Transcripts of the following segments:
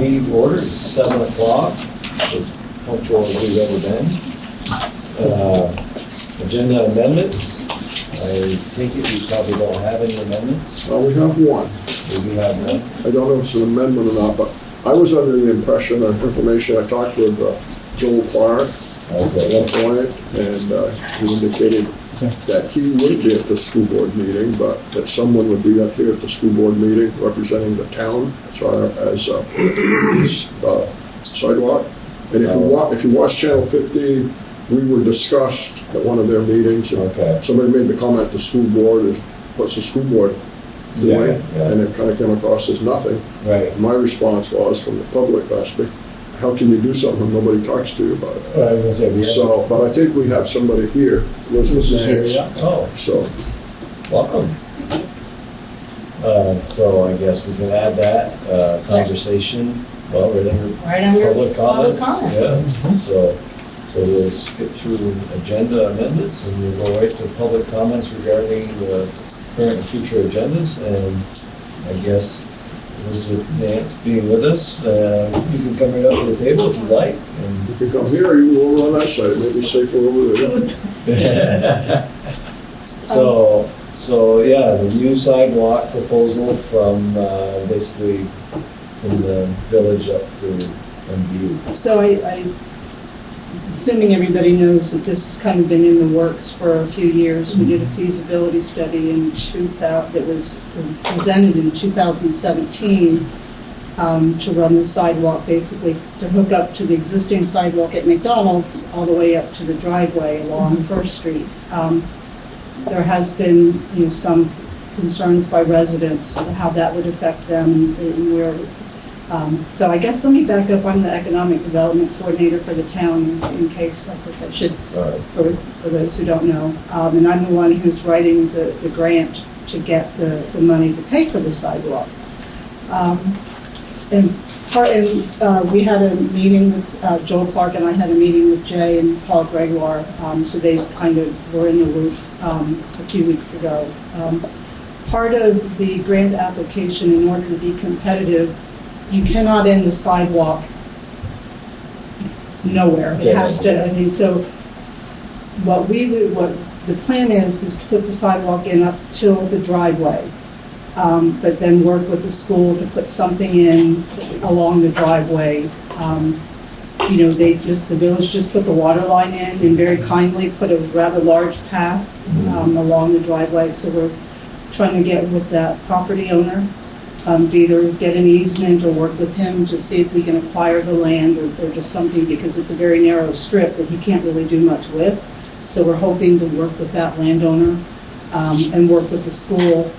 meeting to order. It's 7 o'clock. It's punctual as we've ever been. Agenda amendments. I think we probably don't have any amendments. Well, we have one. We do have one. I don't know if it's an amendment or not, but I was under the impression of information, I talked with Joel Clark at one point, and he indicated that he would be at the school board meeting, but that someone would be up here at the school board meeting representing the town as far as sidewalk. And if you watch Channel 15, we were discussed at one of their meetings, and somebody made the comment, the school board is, what's the school board doing? And it kind of came across as nothing. Right. My response was, from the public, asked me, how can you do something when nobody talks to you about it? I was gonna say, But I think we have somebody here, Elizabeth Nance. Oh, So, welcome. So I guess we can add that conversation. Well, right under public comments. Yeah. So we'll skip through agenda amendments and we'll go right to public comments regarding the current and future agendas. And I guess Elizabeth Nance being with us, you can come right up to the table if you like. And you can come here or you can go over on that side. It may be safer over there. So yeah, the new sidewalk proposal from basically from the village up to View. So I assuming everybody knows that this has kind of been in the works for a few years. We did a feasibility study in that was presented in 2017 to run the sidewalk, basically to hook up to the existing sidewalk at McDonald's all the way up to the driveway along First Street. There has been some concerns by residents how that would affect them and where. So I guess let me back up. I'm the economic development coordinator for the town, in case, I guess I should, for those who don't know. And I'm the one who's writing the grant to get the money to pay for the sidewalk. We had a meeting with Joel Clark, and I had a meeting with Jay and Paul Gregoire. So they kind of were in the loop a few weeks ago. Part of the grant application, in order to be competitive, you cannot end the sidewalk nowhere. It has to. So what the plan is to put the sidewalk in up till the driveway, but then work with the school to put something in along the driveway. The village just put the water line in and very kindly put a rather large path along the driveway. So we're trying to get with that property owner. To either get an easement or work with him to see if we can acquire the land or just something, because it's a very narrow strip that he can't really do much with. So we're hoping to work with that landowner and work with the school.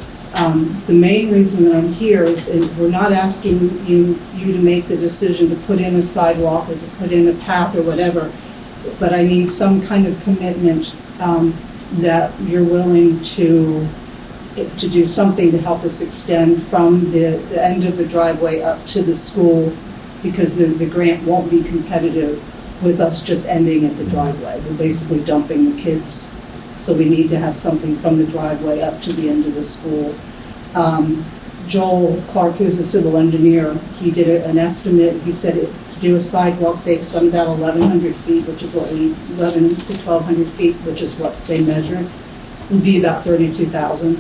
The main reason that I'm here is we're not asking you to make the decision to put in a sidewalk or to put in a path or whatever, but I need some kind of commitment that you're willing to do something to help us extend from the end of the driveway up to the school, because the grant won't be competitive with us just ending at the driveway. We're basically dumping the kids, so we need to have something from the driveway up to the end of the school. Joel Clark, who's a civil engineer, he did an estimate. He said to do a sidewalk based on about 1,100 feet, which is what 11 to 1,200 feet, which is what they measured, would be about $32,000,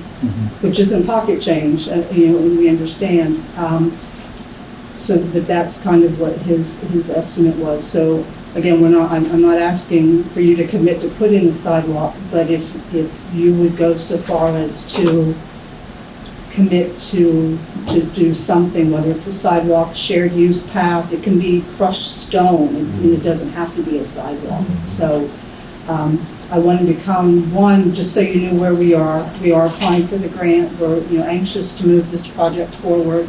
which isn't pocket change, and we understand. But that's kind of what his estimate was. So again, I'm not asking for you to commit to put in a sidewalk, but if you would go so far as to commit to do something, whether it's a sidewalk, shared use path, it can be crushed stone, and it doesn't have to be a sidewalk. So I wanted to come, one, just so you knew where we are. We are applying for the grant. We're anxious to move this project forward.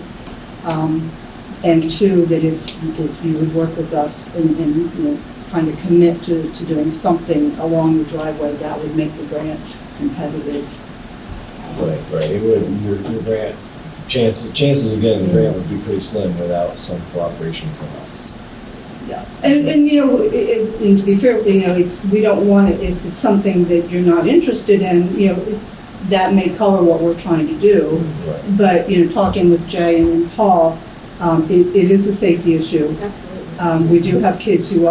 And two, that if you would work with us and kind of commit to doing something along the driveway, that would make the grant competitive. Right. It would. Your grant chances of getting the grant would be pretty slim without some cooperation from us. Yeah, and to be fair, we don't want it if it's something that you're not interested in. That may color what we're trying to do. Right. But talking with Jay and Paul, It is a safety issue. Absolutely. We do have kids who,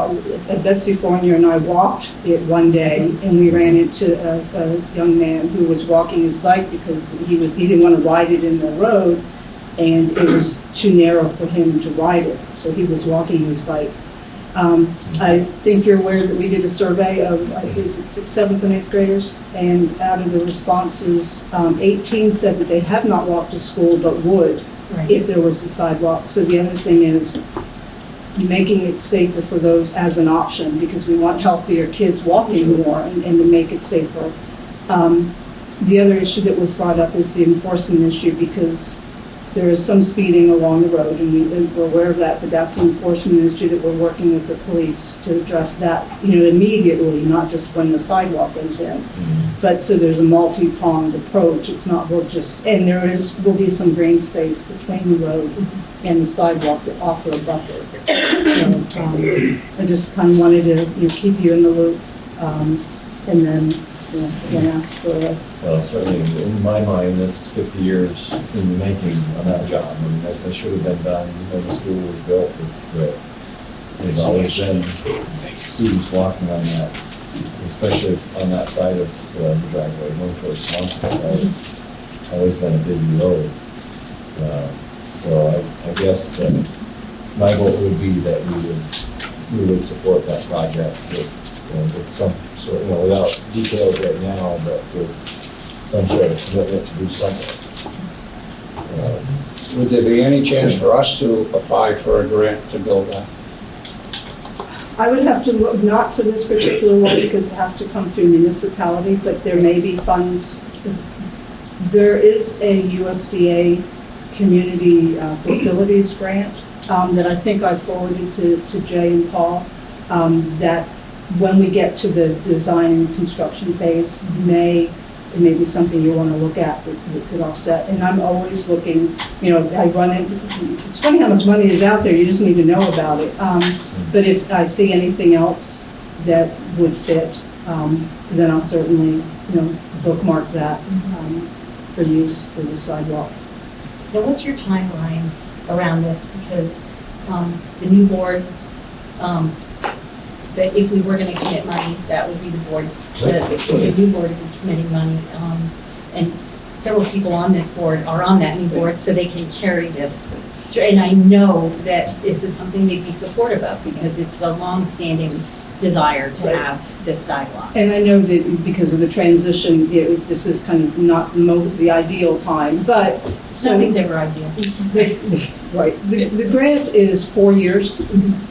Betsy Fournier and I walked it one day, and we ran into a young man who was walking his bike because he didn't want to ride it in the road, and it was too narrow for him to ride it, so he was walking his bike. I think you're aware that we did a survey of, is it 6th, 7th, and 8th graders, and out of the responses, 18 said that they have not walked to school but would if there was a sidewalk. So the other thing is making it safer for those as an option, because we want healthier kids walking more and to make it safer. The other issue that was brought up is the enforcement issue, because there is some speeding along the road, and we're aware of that, but that's an enforcement issue that we're working with the police to address that, immediately, not just when the sidewalk goes in. But so there's a multi-pronged approach. It's not, and will be some green space between the road and the sidewalk to offer a buffer. So I just kind of wanted to keep you in the loop, and then again ask for a. Well, certainly, in my mind, that's 50 years in the making on that job. I mean, that should have been done when the school was built. There's always been students walking on that, especially on that side of the driveway, going towards Swansea. It's always been a busy road. So I guess that my vote would be that we would support that project with some sort, without details right now, but with some sort of commitment to do something. Would there be any chance for us to apply for a grant to build that? I would have to look, not for this particular one because it has to come through municipality, but there may be funds. There is a USDA community facilities grant that I think I forwarded to Jay and Paul, that when we get to the design and construction phase, it may be something you want to look at that could offset. And I'm always looking, I run it. It's funny how much money is out there. You just need to know about it. But if I see anything else that would fit, then I'll certainly, bookmark that for use for the sidewalk. Now, what's your timeline around this? Because the new board, that if we were going to commit money, that would be the board. The new board would be committing money, and several people on this board are on that new board, so they can carry this through. And I know that this is something they'd be supportive of because it's a long-standing desire to have this sidewalk. And I know that because of the transition, this is kind of not the ideal time, but nothing's ever ideal. Right. The grant is 4 years,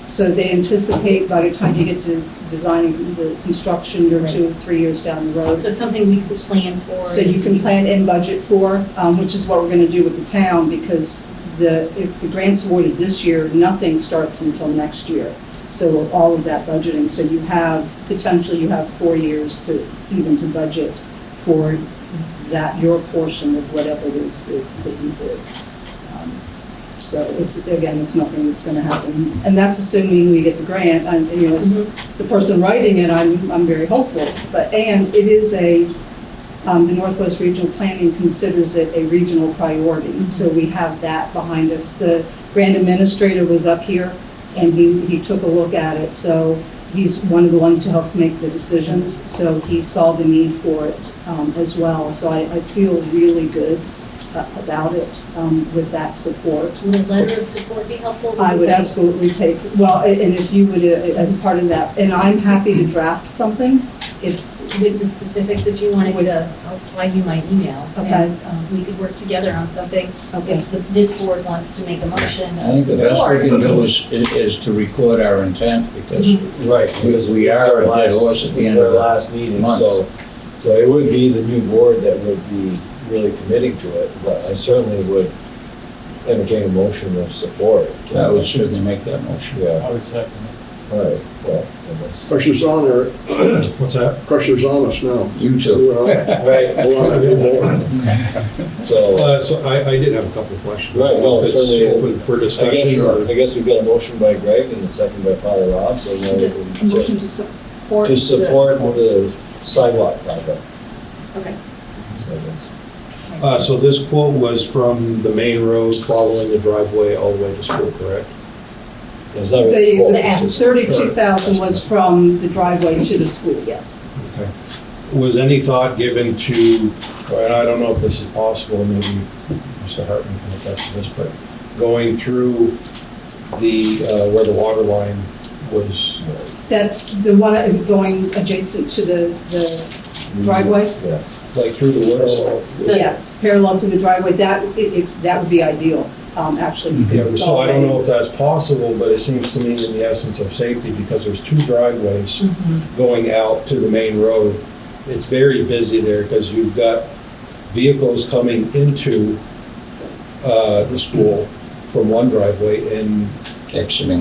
so they anticipate by the time you get to designing the construction, you're 2 or 3 years down the road. So it's something we can plan for. So you can plan and budget for, which is what we're going to do with the town, because if the grant's awarded this year, nothing starts until next year. So all of that budgeting, so you have 4 years to budget for that, your portion of whatever it is that you did. So it's nothing that's going to happen, and that's assuming we get the grant. And as the person writing it, I'm very hopeful. And it is the Northwest Regional Planning considers it a regional priority, so we have that behind us. The grant administrator was up here, and he took a look at it. So he's one of the ones who helps make the decisions. So he saw the need for it as well. So I feel really good about it with that support. Would a letter of support be helpful? I would absolutely take, and if you would, as part of that, and I'm happy to draft something with the specifics if you wanted to. I'll slide you my email. Okay. And we could work together on something. Okay. If this board wants to make a motion. I think the best we can do is to record our intent, because we are at that horse at the end of the last meeting. month. So it would be the new board that would be really committing to it, but I certainly would entertain a motion of support. I would certainly make that motion. Yeah. I would second it. All right. Well, I guess. Pressure's on, Eric. What's that? Pressure's on us now. You too. Right. We'll have to do more. So I did have a couple of questions. Right, well, If it's certainly, open for discussion I guess we've got a motion by Greg and a second by Father Rob, so now we can motion to support. to support the sidewalk project. Okay. So that's- So this quote was from the main road following the driveway all the way to school, correct? Is that what the quote The is? 32,000 was from the driveway to the school, yes. Okay. Was any thought given to, well, I don't know if this is possible, maybe Mr. Hartman can attest to this, but going through the, where the water line was, That's the one going adjacent to the driveway? Yeah. like through the woods? Yes, parallel to the driveway. That would be ideal, actually. Yeah, because it's so I don't already- know if that's possible, but it seems to me in the essence of safety, because there's two driveways going out to the main road. It's very busy there because you've got vehicles coming into the school from one driveway and Exiting.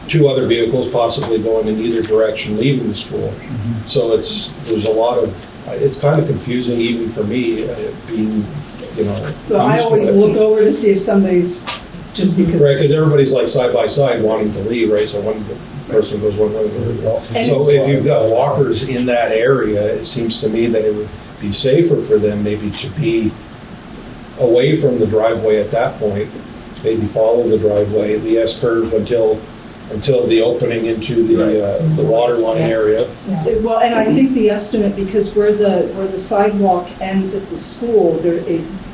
two other vehicles possibly going in either direction leaving the school. So there's a lot of, it's kind of confusing even for me, being, you know. Well, I used to always it. look over to see if somebody's, just because. Right, because everybody's like side by side wanting to leave, right? So one person goes one way, the other. And So it's- if you've got walkers in that area, it seems to me that it would be safer for them maybe to be away from the driveway at that point, maybe follow the driveway, the S-curve until the opening into the water line Yeah. area. Well, and I think the estimate, because where the sidewalk ends at the school,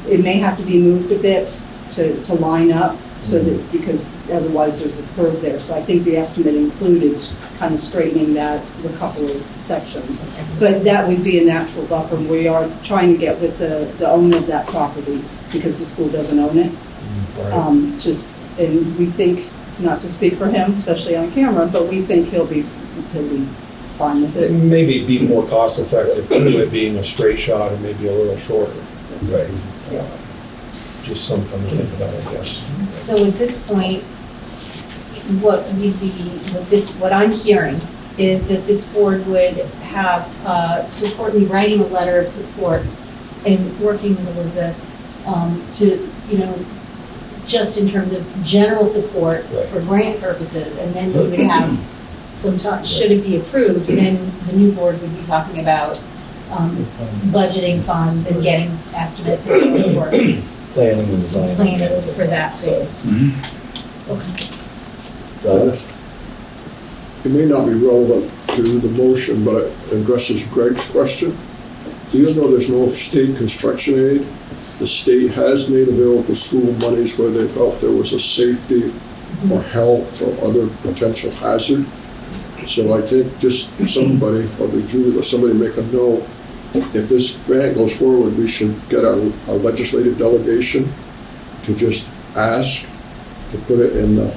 it may have to be moved a bit to line up, so that, because otherwise there's a curve there. So I think the estimate included kind of straightening that, a couple of sections. But that would be a natural buffer. We are trying to get with the owner of that property, because the school doesn't own it. Right. And we think, not to speak for him, especially on camera, but we think he'll be fine with It it. maybe be more cost effective to it being a straight shot and maybe a little shorter. Right. Just something to think about, I guess. So at this point, what I'm hearing is that this board would have support me writing a letter of support and working with Elizabeth to, just in terms of general support Right. for grant purposes, and then we would have some time, should it be approved, then the new board would be talking about budgeting funds and getting estimates and so forth, Planning and design. planning for that phase. Okay. It may not be relevant to the motion, but it addresses Greg's question. Even though there's no state construction aid, the state has made available school monies where they felt there was a safety or health or other potential hazard. So I think just somebody, probably Julie or somebody, make a note. If this grant goes forward, we should get our legislative delegation to just ask to put it in the,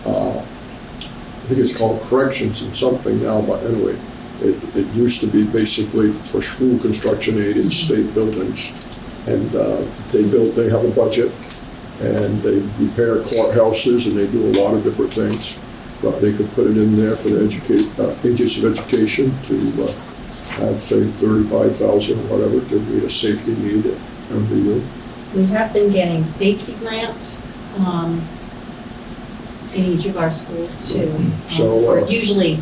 I think it's called corrections and something now, but anyway, it used to be basically for school construction aid in state buildings. And they have a budget, and they repair courthouses, and they do a lot of different things. But they could put it in there for the agency of education to have, say, $35,000 or whatever to meet a safety need at MBU. We have been getting safety grants in each of our schools too, So, for usually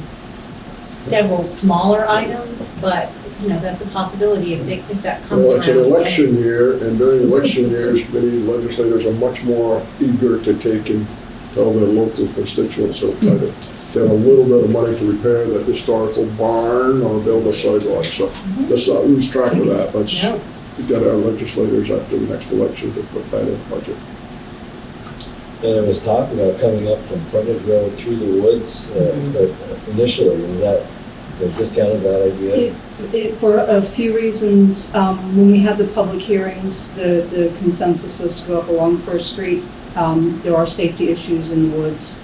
several smaller items, but that's a possibility if that comes around. Well, it's an election year, and during election years, many legislators are much more eager to take and tell their local constituents they'll try to get a little bit of money to repair the historical barn or build a sidewalk. So let's not lose track of that. Let's get our legislators after the next election to put that in the budget. Yeah, there was talk about coming up from Frontage Road through the woods, but initially, was that, they discounted that idea? For a few reasons. When we had the public hearings, the consensus was to go up along First Street. There are safety issues in the woods.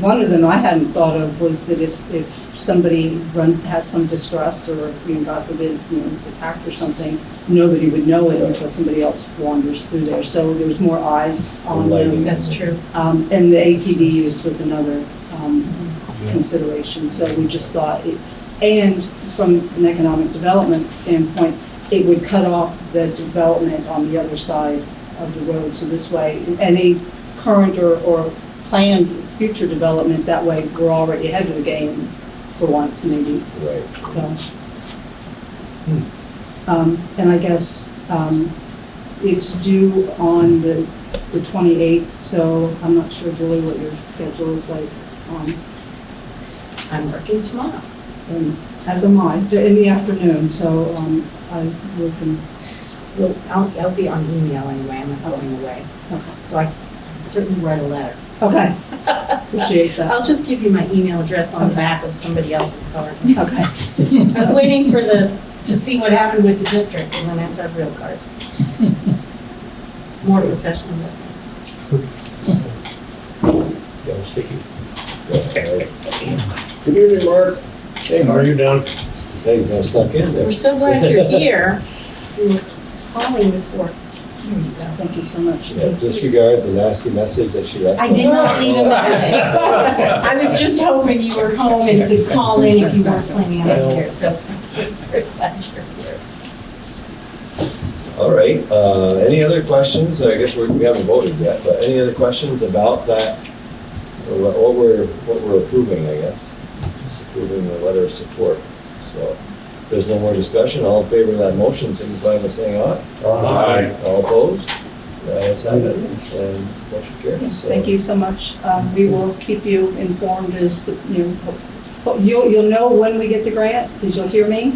One of them I hadn't thought of was that if somebody has some distress, or God forbid, is attacked or something, nobody would know it until somebody else wanders through there. So there's more eyes on them. That's true. And the ATV use was another consideration. So we just thought, and from an economic development standpoint, it would cut off the development on the other side of the road. So this way, any current or planned future development, that way we're already ahead of the game for once, maybe. Right. And I guess It's due on the 28th, so I'm not sure, Julie, what your schedule is like. I'm working tomorrow. And as am I, in the afternoon, so I will can. Well, I'll be on email anyway, I'm not going away. Okay. So I can certainly write a letter. Okay. Appreciate that. I'll just give you my email address on the back of somebody else's card. Okay. I was waiting for to see what happened with the district, and then I have real card. More professional. Yeah, sticky. Good evening, Mark. Hey, Mark. you down? Hey, you got stuck in there. We're so glad you're here. You were calling before. Here you go. Thank you so much. Yeah, disregard the nasty message that she left. I did not leave a message. I was just hoping you were home and could call in if you weren't planning on being here, so very glad you're here. All right, any other questions? I guess we haven't voted yet, but any other questions about that? Or what we're approving, I guess? Just approving the letter of support. So if there's no more discussion, all in favor of that motion, signify by saying aye. Aye. All opposed? The ayes have it, and motion carries. So- Thank you so much. We will keep you informed as you'll know when we get the grant, because you'll hear me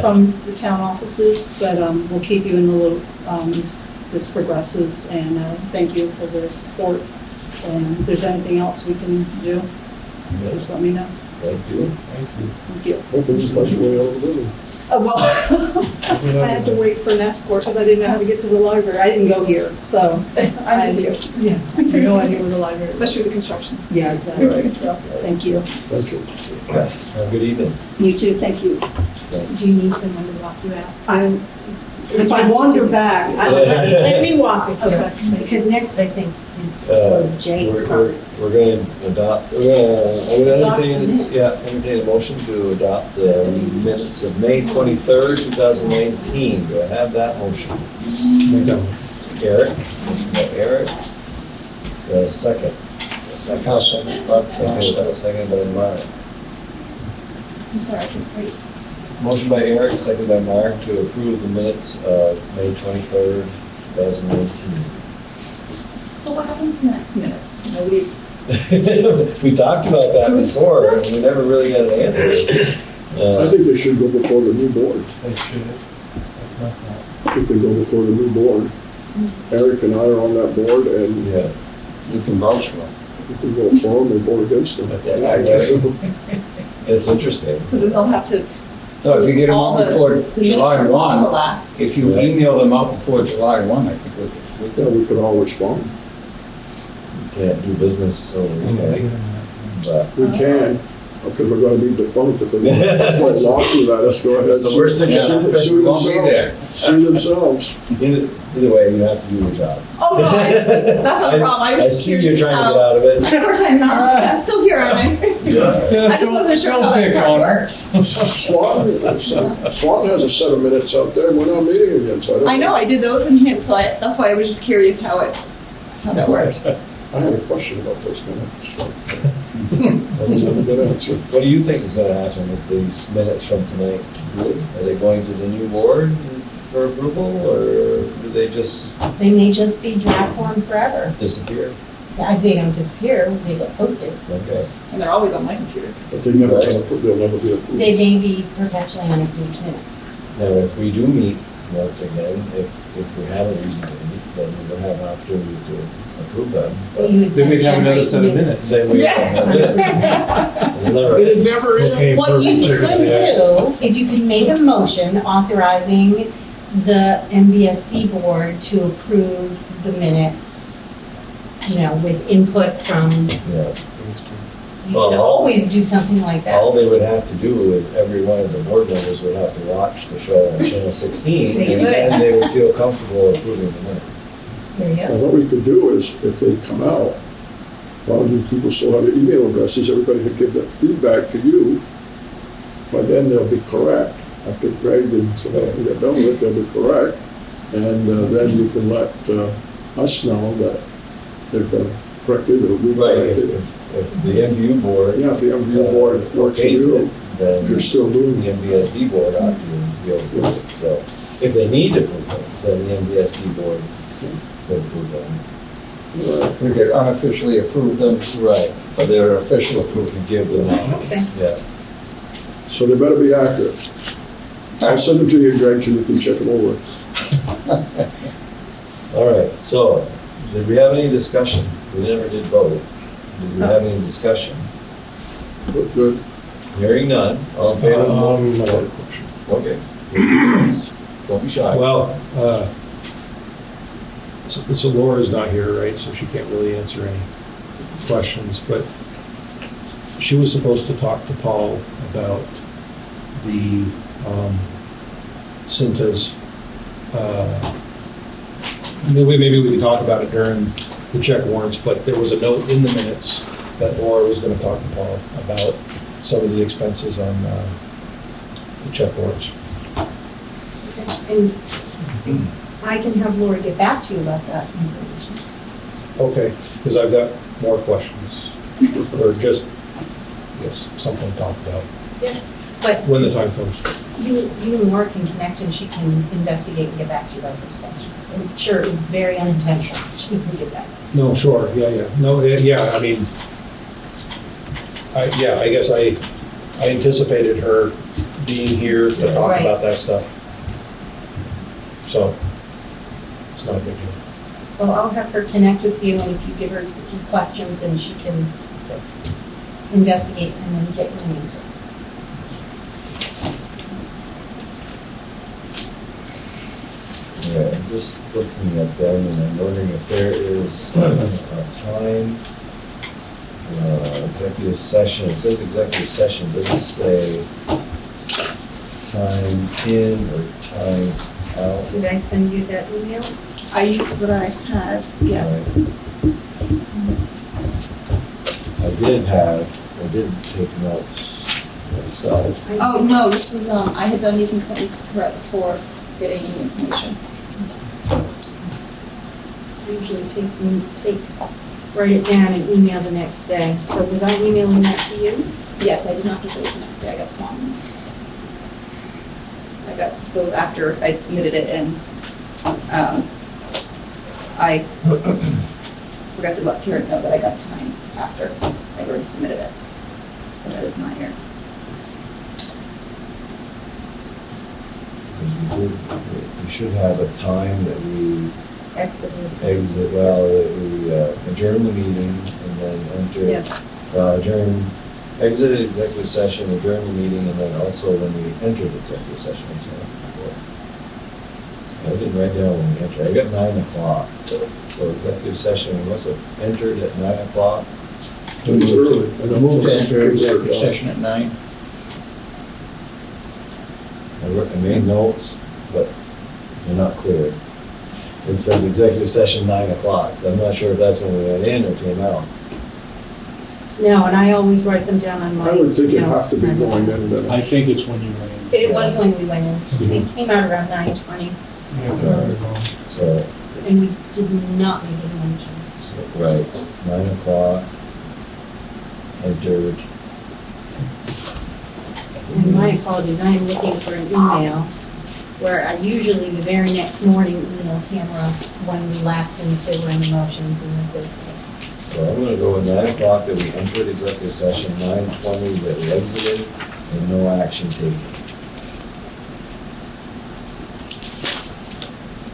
from the town offices, but we'll keep you in the loop as this progresses, and thank you for the support. And if there's anything else we can do, just let me know. Thank you. Thank you. Hopefully this bus way out of the building. Well, I had to wait for an escort because I didn't know how to get to the library. I didn't go here, so I had no idea where the library was. Especially the construction. Yeah, exactly. Thank you. Thank you. Yeah, have a good evening. You too, thank you. Thanks. Do you need someone to walk you out? If I wander back, Let me walk with Okay. you, because next I think is sort of Jake. We're going to adopt, I'm going to entertain a motion to adopt the minutes of May 23rd, 2019. Do I have that motion? Eric, motion by Eric. Second. Second by Mark. I'm sorry, I can't wait. Motion by Eric, second by Mark to approve the minutes of May 23rd, 2019. So what happens in the next minutes? We talked about that before, and we never really got an answer. I think they should go before the new board. They should. That's my thought. I think they go before the new board. Eric and I are on that board, and Yeah. You can vouch for it. you can vote for them or vote against them. That's it, I guess. It's interesting. So then they'll have to. No, if you get them all out before the minutes July from all the 1, last. if you email them out before July 1, I think we're Yeah, we could all respond. You can't do business over email, but We can, because we're gonna be defunct if they want to lawsuit at us, go ahead. It's the worst thing that Sue happened. sue Won't be there. themselves. Sue themselves. either way, you have to do your job. Oh, no, that's not a problem. I was I just see you're curious trying to how- get out of it. Of course I'm not. I'm still here, aren't I? I just wasn't sure how that part worked. Swanton has a set of minutes out there, and we're not meeting again, so I know, I did those in him, so that's why I was just curious how that worked. I had a question about those minutes. That was never been answered. What do you think is going to happen with these minutes from tonight? Are they going to the new board for approval, or do they just They may just be draft form forever. disappear? If they don't disappear, they get posted. Okay. And they're always on my computer. If they never been approved, they'll never be approved. They may be perpetually unapproved minutes. Now, if we do meet once again, if we have a reason to meet, then we will have an opportunity to approve them. But You would Then we'd have another generate set of new- minutes. same way. It never is. Okay, What you first, could do is you could make a motion authorizing the MVSD board to approve the minutes, with input from, Yeah. you could always do something like that. All they would have to do is every one of the board members would have to watch the show on Channel 16, They and would. then they would feel comfortable approving the minutes. There you Now, go. what we could do is, if they come out, probably people still have their email addresses, everybody could give that feedback to you. By then, they'll be correct. After Greg and somebody can get done with it, they'll be correct. And then you can let us know that they've been corrected or Right, redirected. if the MVU board. Yeah, if the MVU board works for okays you, it, then if you're still doing the MVSD board ought to be able to do it, so. If they need to approve them, then the MDSD board could approve them. We could unofficially approve them Right. for their official We approval. could give them, Okay. yeah. So they better be accurate. I'll send them to you, Greg, so you can check them over. All right, so, did we have any discussion? We never did vote. Did we have any discussion? Good. Hearing none, all in favor? I got a question. Okay. Don't be shy. Well, so Laura's not here, right, so she can't really answer any questions, but she was supposed to talk to Paul about the Cintas. Maybe we could talk about it during the check warrants, but there was a note in the minutes that Laura was gonna talk to Paul about some of the expenses on the check warrants. And I can have Laura get back to you about that information. Okay, because I've got more questions, or just, yes, something to talk about But when the time comes. you and Laura can connect and she can investigate and get back to you about those questions. I'm sure it was very unintentional. She can get back. No, sure, yeah. No, yeah, I mean, I guess I anticipated her being here to talk Right. about that stuff. So, it's not a big deal. Well, I'll have her connect with you, and if you give her a few questions, then she can investigate and then get your names. Yeah, I'm just looking at them and I'm wondering if there is a time, executive session, it says executive session, does it say time in or time out? Did I send you that email? I used what I had, yes. Right. I did take notes myself. Oh, no, this was, I had done these and sent these right before getting the information. Usually write it down and email the next day. So was I emailing that to you? Yes, I did not get those the next day, I got swans. I got those after I'd submitted it and, I forgot to let Karen know that I got times after I already submitted it. So that is not here. We should have a time that we Exited. exit, well, that we adjourn the meeting and then enter. Yes. Exit executive session, adjourn the meeting, and then also when we enter the executive session, that's what I was before. I didn't write down when we entered, I got 9 o'clock, so executive session, we must have entered at 9 o'clock. It was early. Move to enter executive session at 9. I made notes, but they're not clear. It says executive session 9 o'clock, so I'm not sure if that's when we went in or came out. No, and I always write them down on my I would think it'd have notes. to be going in then. I think it's when you went in. It was when we went in. It came out around 9:20, So, and we did not make any mentions. right, 9 o'clock, entered. And my apologies, I am looking for an email where I usually the very next morning email Tamara when we left and if there were any motions and what they said. So I'm gonna go with 9 o'clock that we entered executive session, 9:20 that we exited, and no action taken.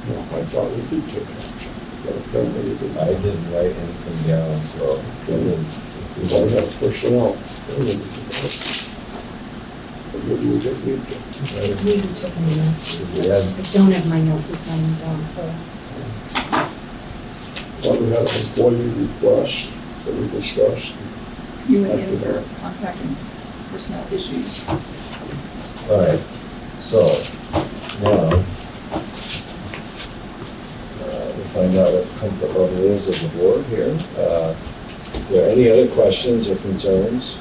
No, I thought we did take action, but apparently we didn't. I didn't write anything down, so. We don't have personnel. But maybe we didn't need to. We took an email. We had, I don't have my notes in front of me, so. Thought we had an employee request that we discussed. You went in for contract and personnel issues. all right, so now, we'll find out what comfort level is of the board here. If there are any other questions or concerns?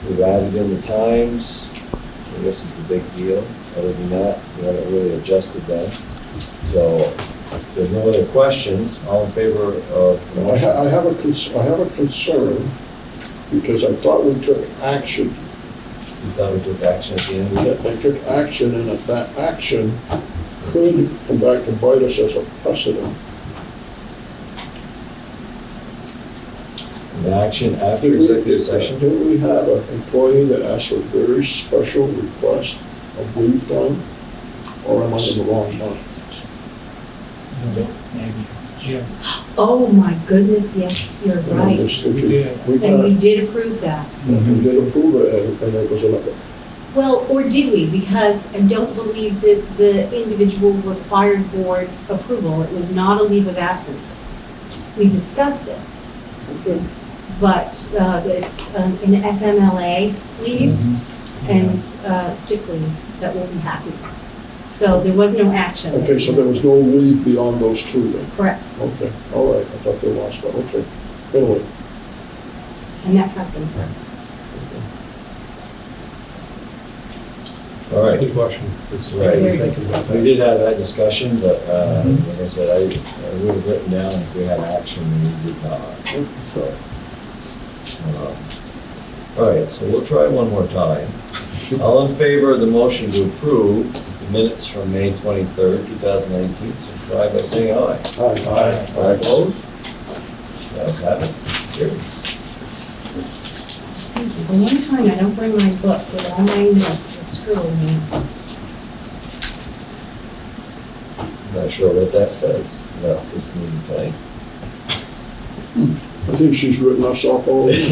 We've added in the times, I guess is the big deal. Other than that, we haven't really adjusted that. So, if there's no other questions, all in favor of the motion? I have a concern, because I thought we took action. We thought we took action at the end. They took action, and at that action, could come back to bite us as a precedent. An action after executive session? Didn't we have an employee that asked for a very special request of leave time? Or am I in the wrong month? Yeah. Oh, my goodness, yes, you're I'm right. just thinking, did. we've And we had, did approve that. we did approve it, and it was Well, or did we? Because I don't believe that the individual required board approval. It was not a leave of absence. We discussed it. But it's an FMLA leave and sick leave that will be happy. So there was no action. okay, so there was no leave beyond those two then? Correct. Okay, all right, I thought they lost one, okay. Anyway, And that has been served. All right. Good question. Right. Thinking about We that. did have that discussion, but like I said, I would have written down if we had action, and we did not. So, all right, so we'll try one more time. All in favor of the motion to approve the minutes from May 23rd, 2019, signify by saying aye. aye. All opposed? That's happened. Carries. Thank you. The one time I don't bring my book with all my notes, it's screwing me. Not sure what that says about this meeting tonight. I think she's written us off already.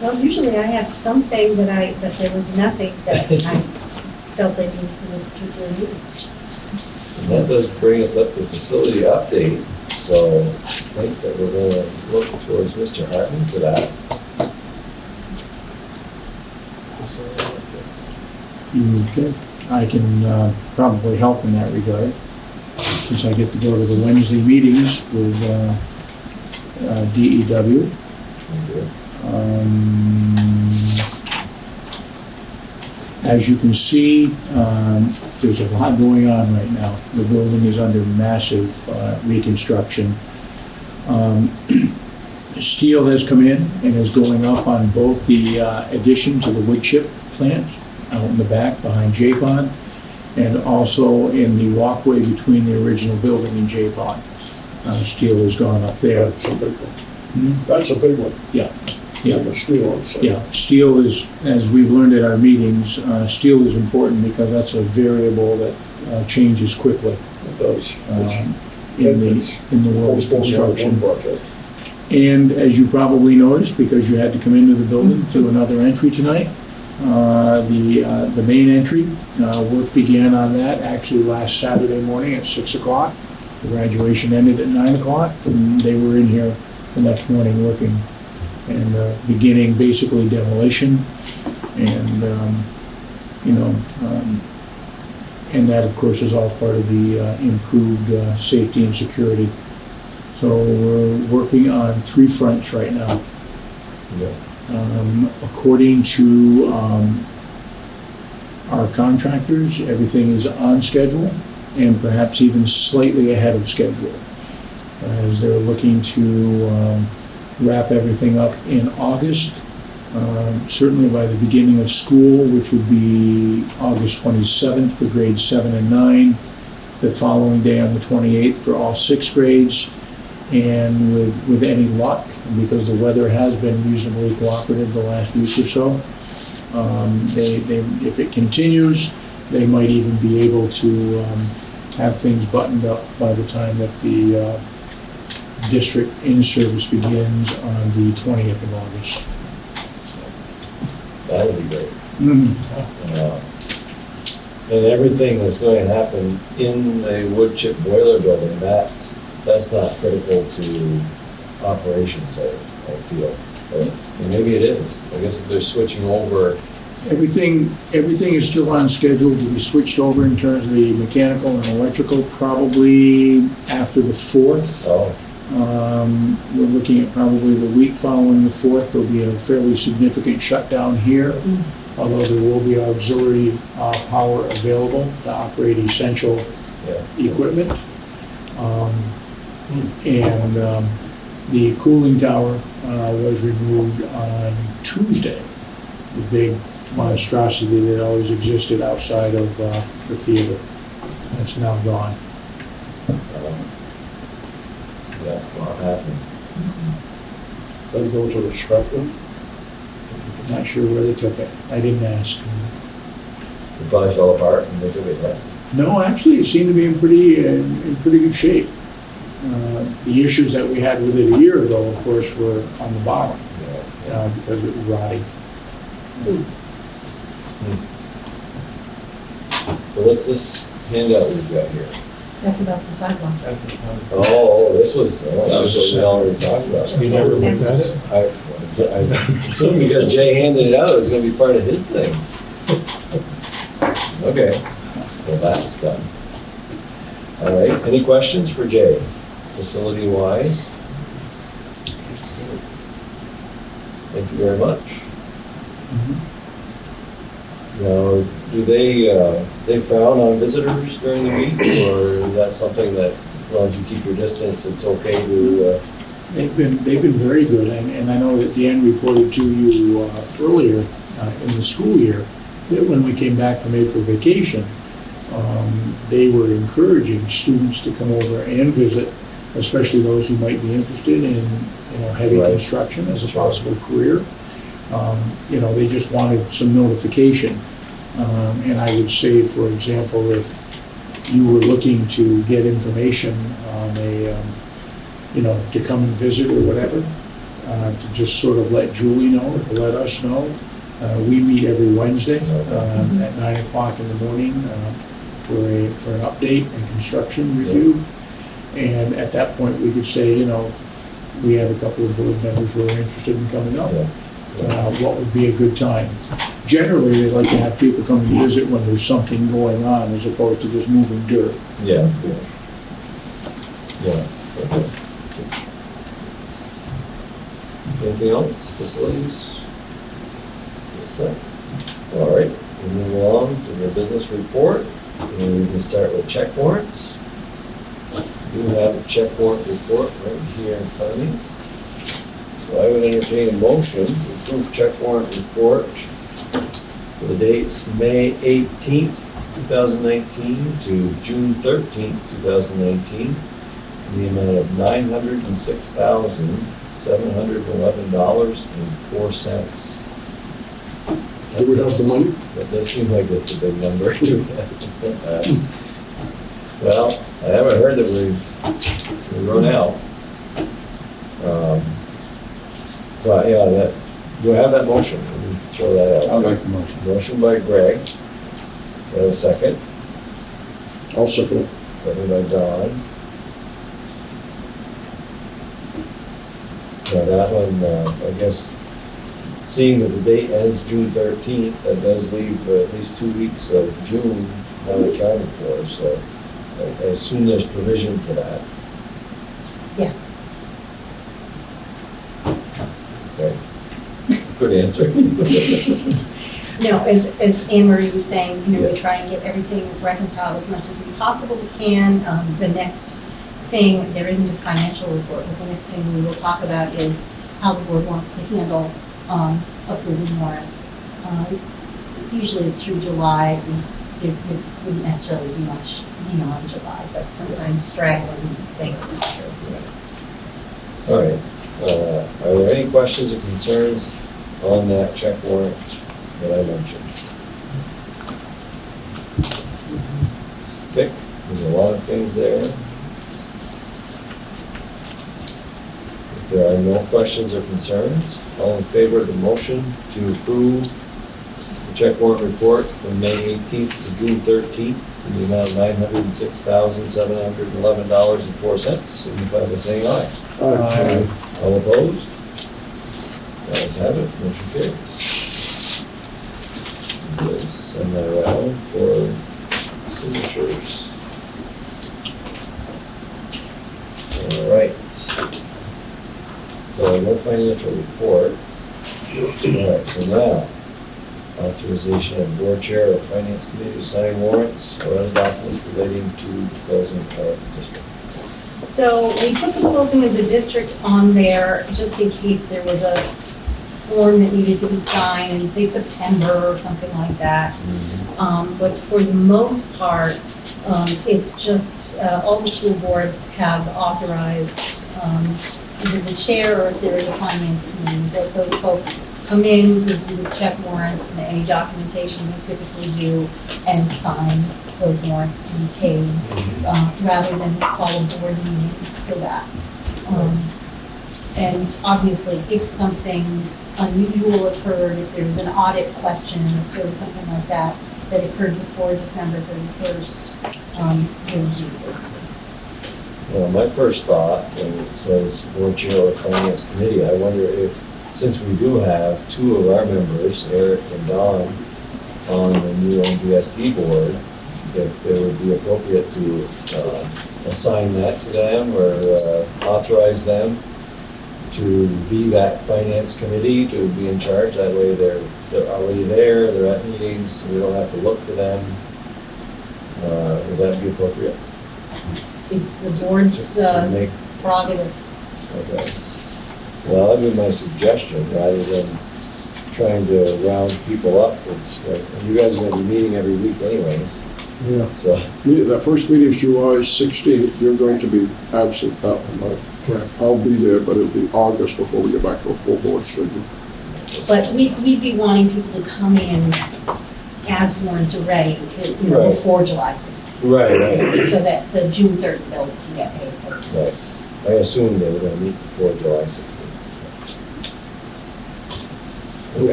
Well, usually I have something but there was nothing that I felt I needed for this particular meeting. And that does bring us up to facility update, so I think that we're going to look towards Mr. Hartman for that. Okay. I can probably help in that regard, since I get to go to the Wednesday meetings with DEW. As you can see, there's a lot going on right now. The building is under massive reconstruction. Steel has come in and is going up on both the addition to the wood chip plant out in the back behind J-Pond, and also in the walkway between the original building and J-Pond. Steel has gone up there. That's a big one. That's a big one. Yeah. Yeah, the steel on site. Yeah, steel is, as we've learned at our meetings, steel is important because that's a variable that changes quickly It does. in the world of It's only on construction. one project. And as you probably noticed, because you had to come into the building through another entry tonight, the main entry, work began on that actually last Saturday morning at 6 o'clock. The graduation ended at 9 o'clock, and they were in here the next morning working and beginning basically demolition, and and that of course is all part of the improved safety and security. So we're working on 3 fronts right now. Yeah. According to our contractors, everything is on schedule and perhaps even slightly ahead of schedule, as they're looking to wrap everything up in August, certainly by the beginning of school, which would be August 27th for grades 7 and 9, the following day on the 28th for all 6 grades, and with any luck, because the weather has been reasonably cooperative the last week or so, if it continues, they might even be able to have things buttoned up by the time that the district in-service begins on the 20th of August. That would be great. Mm-hmm. And everything that's going to happen in the wood chip boiler building, that's not critical to operations, I feel. Or maybe it is. I guess if they're switching over. Everything is still on schedule to be switched over in terms of the mechanical and electrical, probably after the 4th. Oh, We're looking at probably the week following the 4th. There'll be a fairly significant shutdown here, although there will be auxiliary power available to operate essential equipment. And the cooling tower was removed on Tuesday. The big monstrosity that always existed outside of the theater. And it's now gone. Yeah, what happened? Then go to the scrap room. Not sure where they took it. I didn't ask. It probably fell apart and they took it back. No, actually, it seemed to be in pretty good shape. The issues that we had with it a year ago, of course, were on the bottom because it was rotting. So what's this handout we've got here? That's about the sidewalk. That's the sound. This was what we already talked about. Just You never a- looked at it? I assume because Jay handed it out, it's gonna be part of his thing. Okay, well, that's done. All right, any questions for Jay, facility-wise? Thank you very much. Now, do they frown on visitors during the week, or is that something that, as long as you keep your distance, it's okay to, They've been very good, and I know that Dan reported to you earlier in the school year that when we came back from April vacation, they were encouraging students to come over and visit, especially those who might be interested in heavy Right. construction as a possible career. They just wanted some notification, and I would say, for example, if you were looking to get information on to come and visit or whatever, to just sort of let Julie know or to let us know. We meet every Wednesday at 9 o'clock in the morning for an update and construction review. And at that point, we could say, we have a couple of board members who are interested in coming up. What would be a good time? Generally, they like to have people come and visit when there's something going on as opposed to just moving dirt. yeah. Okay. Anything else, facilities? All right, we'll move along to the business report, and we can start with check warrants. We do have a check warrant report right here in front of me. So I would entertain a motion to approve check warrant report for the dates May 18th, 2019 to June 13th, 2019, in the amount of $906,711.04. Do we have the money? That does seem like it's a big number. Well, I haven't heard that we run out. Do I have that motion? Let me throw that out. I'll make the motion. Motion by Greg. Do I have a second? I'll second it. Second by Don. Now that one, I guess, seeing that the date ends June 13th, that does leave at least 2 weeks of June not accounted for, so I assume there's provision for that. Yes. Okay. Good answer. No, as Anne Marie was saying, we try and get everything reconciled as much as we possibly can. The next thing, there isn't a financial report, but the next thing we will talk about is how the board wants to handle approving warrants. Usually it's through July. There wouldn't necessarily be much, in July, but sometimes straggling things come through. All right. Are there any questions or concerns on that check warrant that I mentioned? It's thick. There's a lot of things there. If there are no questions or concerns, all in favor of the motion to approve the check warrant report from May 18th to June 13th in the amount of $906,711.04, signify by saying aye. Aye. All opposed? Ayes have it, motion carries. We'll send that around for signatures. All right. So no financial report. All right, so now, authorization of board chair or finance committee to sign warrants or other documents relating to the closing of the district. So we put the closing of the district on there just in case there was a form that needed to be signed in, say, September or something like that. But for the most part, it's just, all the school boards have authorized, either the chair or if there is a finance committee, that those folks come in, review the check warrants and any documentation they typically do, and sign those warrants to be paid, rather than call a board meeting for that. And obviously, if something unusual occurred, if there was an audit question, if there was something like that that occurred before December 31st, they would do it. Well, my first thought, when it says board chair or finance committee, I wonder if, since we do have two of our members, Eric and Don, on the new MVSD board, if it would be appropriate to assign that to them or authorize them to be that finance committee, to be in charge. That way they're already there, they're at meetings, we don't have to look for them. Would that be appropriate? It's the board's Make- prerogative. Okay. Well, that'd be my suggestion, rather than trying to round people up. It's like, and you guys are gonna be meeting every week anyways, Yeah. so. That first meeting is July 16th. You're going to be absent that one, right? Correct. I'll be there, but it'll be August before we get back to a full board schedule. But we'd be wanting people to come in as warrants are ready, Right. before July 16th. Right, So that the June 30 bills can get paid. right. I assumed they were gonna meet before July 16th.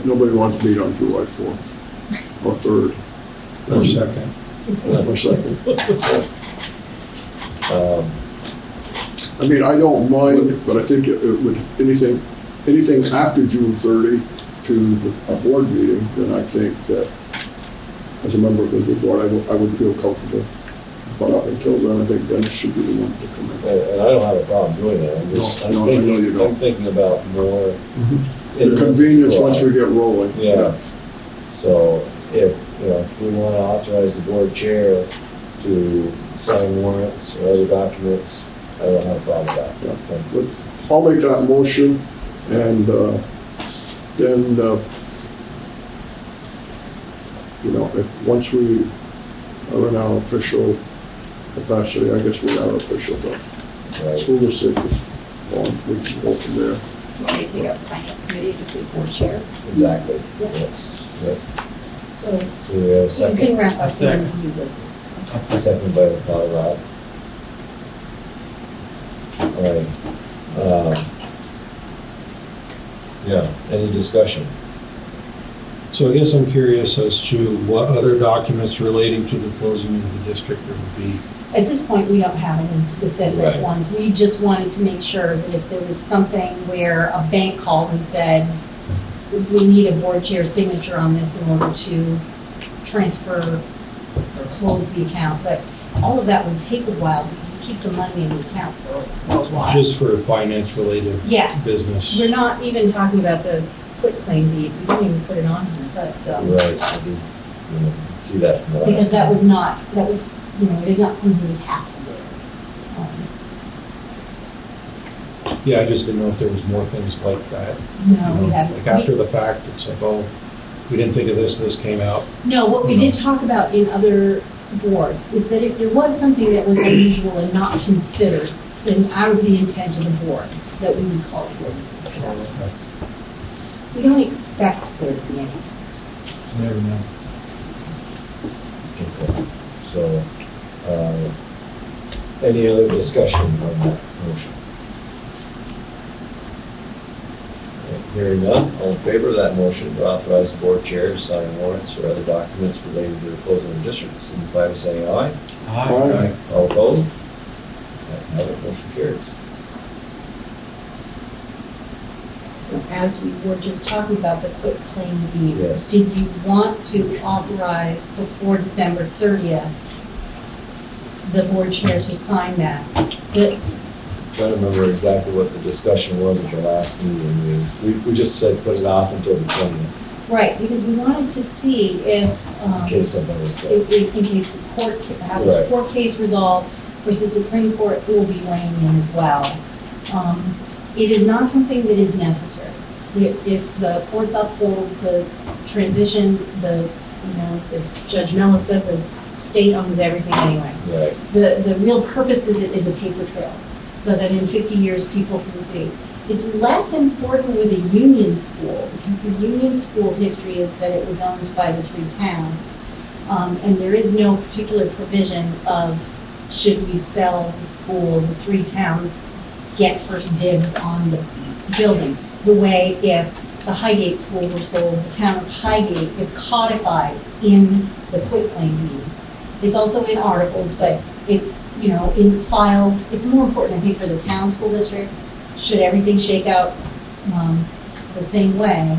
Nobody wants to meet on July 4th or 3rd. Or second. Or 2nd. Um, I mean, I don't mind, but I think it would, anything after June 30 to a board meeting, then I think that as a member of the good board, I would feel comfortable. But up until then, I think Dennis should be the one to come in. And I don't have a problem doing that, I'm just, No, I know you don't. I'm thinking about more. The convenience once we get rolling. Yeah. So if we want to authorize the board chair to sign warrants or other documents, I don't have a problem with that. Yeah. But I'll make that motion, and then, if once we are in our official capacity, I guess we are official, but Right. school district is on, we can go from there. You want me to take out the finance committee, just say board chair? Exactly. Yeah. Yes. Yep. So So we have a you second. can wrap up A second. some new business. I'll second. Second by the Colorado. All right. Yeah, any discussion? So I guess I'm curious as to what other documents relating to the closing of the district there would be. At this point, we don't have any specific Right. ones. We just wanted to make sure that if there was something where a bank called and said, we need a board chair signature on this in order to transfer or close the account. But all of that would take a while because you keep the money in the account for a while. Just for finance-related Yes. business. We're not even talking about the quitclaim deed. We didn't even put it on here, but, Right, I did, see that from the last. because that was, it is not something we have to do. Yeah, I just didn't know if there was more things like that. No, we haven't. Like after the fact, it's like, oh, we didn't think of this came out. No, what we did talk about in other boards is that if there was something that was unusual and not considered, then out of the intent of the board, that we would call it board. We don't expect there to be any. Never know. Okay. So, any other discussions on that motion? Hearing none, all in favor of that motion to authorize the board chair to sign warrants or other documents relating to the closing of the district, signify by saying aye. Aye. All opposed? That's how the motion carries. As we were just talking about the quitclaim deed, Yes. did you want to authorize before December 30th the board chair to sign that? Trying to remember exactly what the discussion was at the last meeting. We just said put it off until the 20th, Right, because we wanted to see if, in case something was done. if in case the court, how the Right. court case resolved versus Supreme Court will be weighing in as well. It is not something that is necessary. if the courts uphold the transition, if Judge Mello said the state owns everything anyway. Right. The real purpose is a paper trail, so that in 50 years people can see. It's less important with a union school, because the union school history is that it was owned by the 3 towns. And there is no particular provision of, should we sell the school, the 3 towns get first dibs on the building. The way if the Highgate school were sold, the town of Highgate, it's codified in the quitclaim deed. It's also in articles, but it's, in files. It's more important, I think, for the town school districts. Should everything shake out the same way,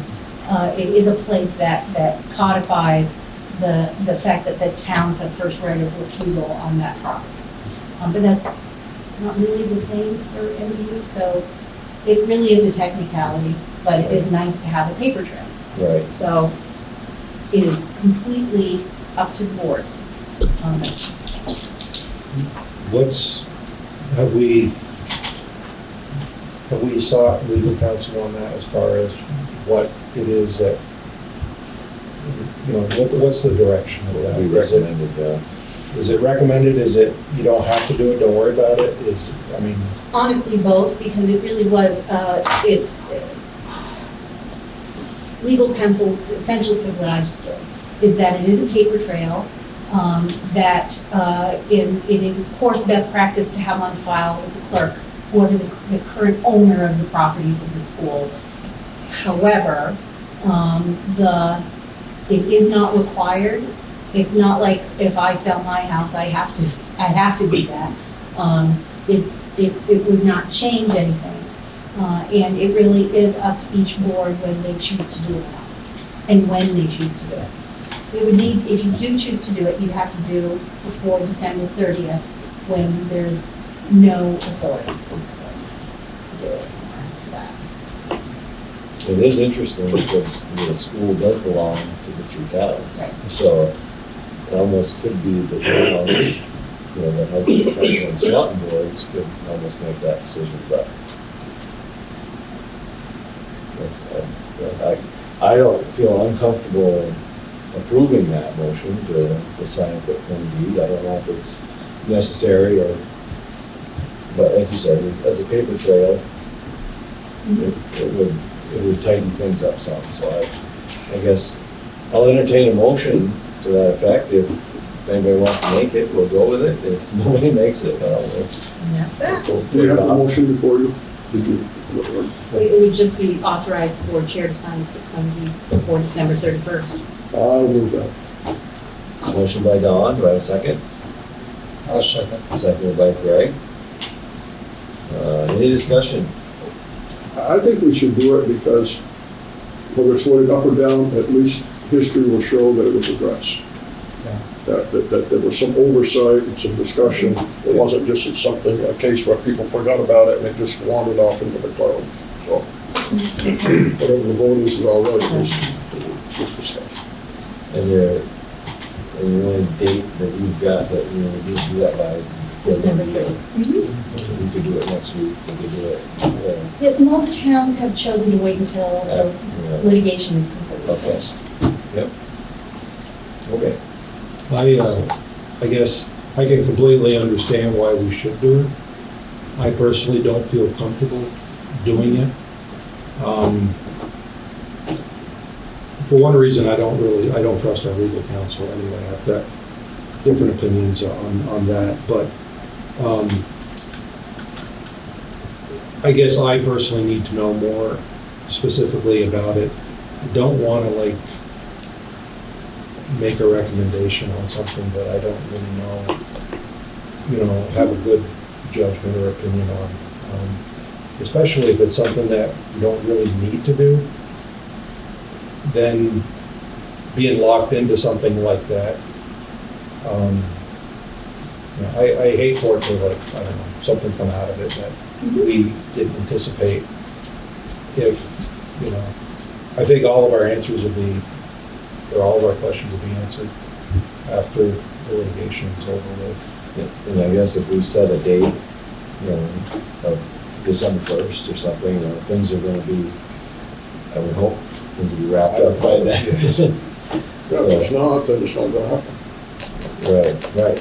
it is a place that codifies the fact that the towns have first right of refusal on that property. But that's not really the same for MDU, so it really is a technicality, but it is nice to have a paper trail. Right. So it is completely up to the board on this. Have we sought legal counsel on that as far as what it is that, what's the direction of that? We recommended, Is it recommended? Is it, you don't have to do it, don't worry about it? Honestly, both, because it really was, it's, legal counsel essentially said what I just did, is that it is a paper trail, that it is, of course, best practice to have on file with the clerk, whoever the current owner of the properties of the school. However, it is not required. It's not like if I sell my house, I have to do that. It would not change anything, and it really is up to each board when they choose to do it, and when they choose to do it. It would need, if you do choose to do it, you'd have to do before December 30th, when there's no authority to do it for that. It is interesting because the school does belong to the 3 towns. Right. So it almost could be the towns, that have the Franklin and Swanton boards could almost make that decision, but I don't feel uncomfortable approving that motion to sign the deed. I don't know if it's necessary but like you said, as a paper trail, it would tighten things up some. So I guess I'll entertain a motion to that effect. If anybody wants to make it, we'll go with it. If nobody makes it, And that's that. Do you have a motion before you? Did you? It would just be authorized the board chair to sign the quitclaim deed before December 31st. I'll move that. Motion by Don, do I have a second? I'll second. Seconded by Greg. Any discussion? I think we should do it because whether it's voted up or down, at least history will show that it was addressed. Yeah. That there was some oversight and some discussion. It wasn't just a case where people forgot about it and it just wandered off into the clouds. So whatever the vote is already was discussed. And the only date that you've got that we need to do that by December 30th. We could do it next week. We could do it. Most towns have chosen to wait until the litigation is complete. Okay. Yep. Okay. I guess I can completely understand why we should do it. I personally don't feel comfortable doing it. For one reason, I don't trust our legal counsel anyway. I've got different opinions on that, but I guess I personally need to know more specifically about it. I don't want to make a recommendation on something that I don't really know, have a good judgment or opinion on, especially if it's something that you don't really need to do. Then being locked into something like that, I hate for it to something come out of it that we didn't anticipate. I think all of our answers all of our questions will be answered after the litigation is over with. Yeah. And I guess if we set a date, of December 1st or something, things are going to be, I would hope things will be wrapped up by then. Yeah, if it's not, then it's not gonna happen. Right.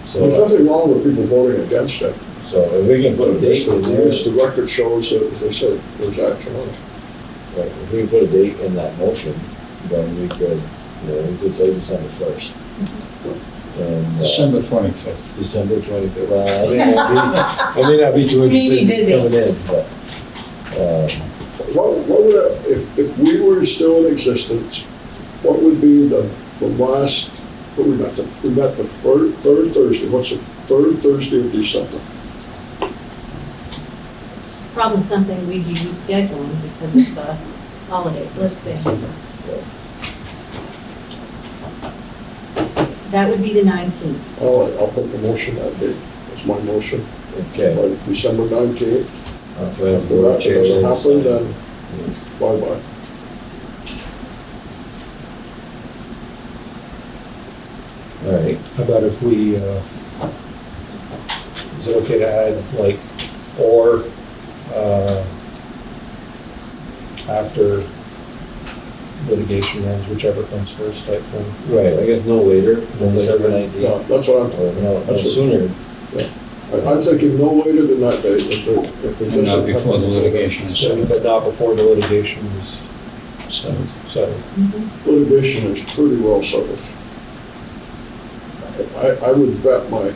So, There's nothing wrong with people voting against it. so if we can put a date in there, The record shows that, as I said, there's action on it. right, if we can put a date in that motion, then we could, we could say December 1st. And, December 25th. December 25th, well, I may not be too interested in busy. coming in, but, What would, if we were still in existence, what would be the last, what we got the third Thursday, what's the third Thursday of December? Probably something we'd be rescheduling because of the holidays, let's see. That would be the 19th. All right, I'll put the motion that day, that's my motion. okay. By December 19th, Authorize if the board that chair doesn't to happen, sign. then Yes. bye-bye. All right, How about if we, is it okay to add like, or, after litigation ends, whichever comes first type thing? right, I guess no later than December No, 19th, that's what I'm, or no That's what- sooner. I'm thinking no later than that date, if it And doesn't not before happen the litigation is settled. But not before the litigation is Settled. settled. Litigation is pretty well settled. I would bet my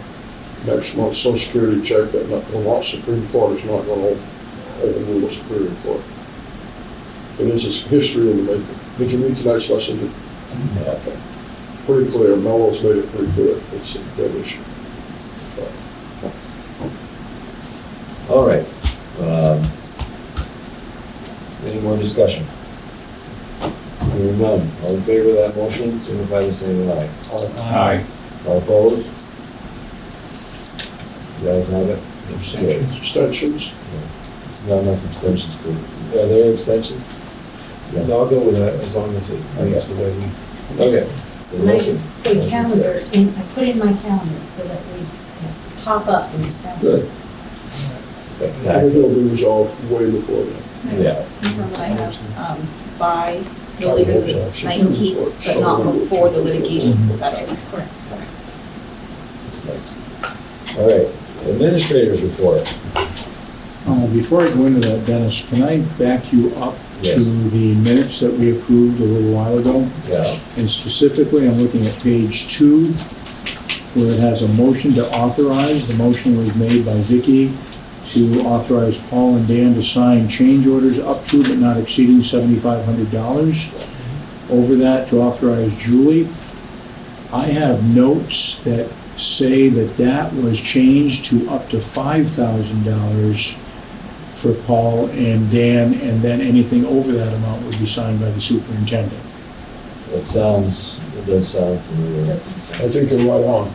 next month's Social Security check that the Vermont Supreme Court is not going to overrule the Superior Court. And this is history in the making. Did you read tonight's lesson? Yeah. Pretty clear. Mello's made it pretty clear. It's a dead issue. All right. Any more discussion? Hearing none. All in favor of that motion, signify by saying aye. Aye. All opposed? You guys have it? Abstentions. Abstentions? Not enough abstentions to, are there abstentions? No, I'll go with that as long as it reads the way we. Okay. The And I motion- just put a motion calendar, carries. in. I put in my calendar so that we pop up in December. Good. I think Spectacular. it'll be resolved way before then. Yeah. Confirm what I have, by no I later hope than so. 19th, but not before the litigation is settled. Correct. Nice. All right. Administrators report. Before I go into that, Dennis, can I back you up Yes. to the minutes that we approved a little while ago? Yeah. And specifically, I'm looking at page 2, where it has a motion to authorize. The motion was made by Vicky to authorize Paul and Dan to sign change orders up to but not exceeding $7,500. Over that, to authorize Julie. I have notes that say that that was changed to up to $5,000 for Paul and Dan, and then anything over that amount would be signed by the superintendent. It does sound familiar. I think you're right on.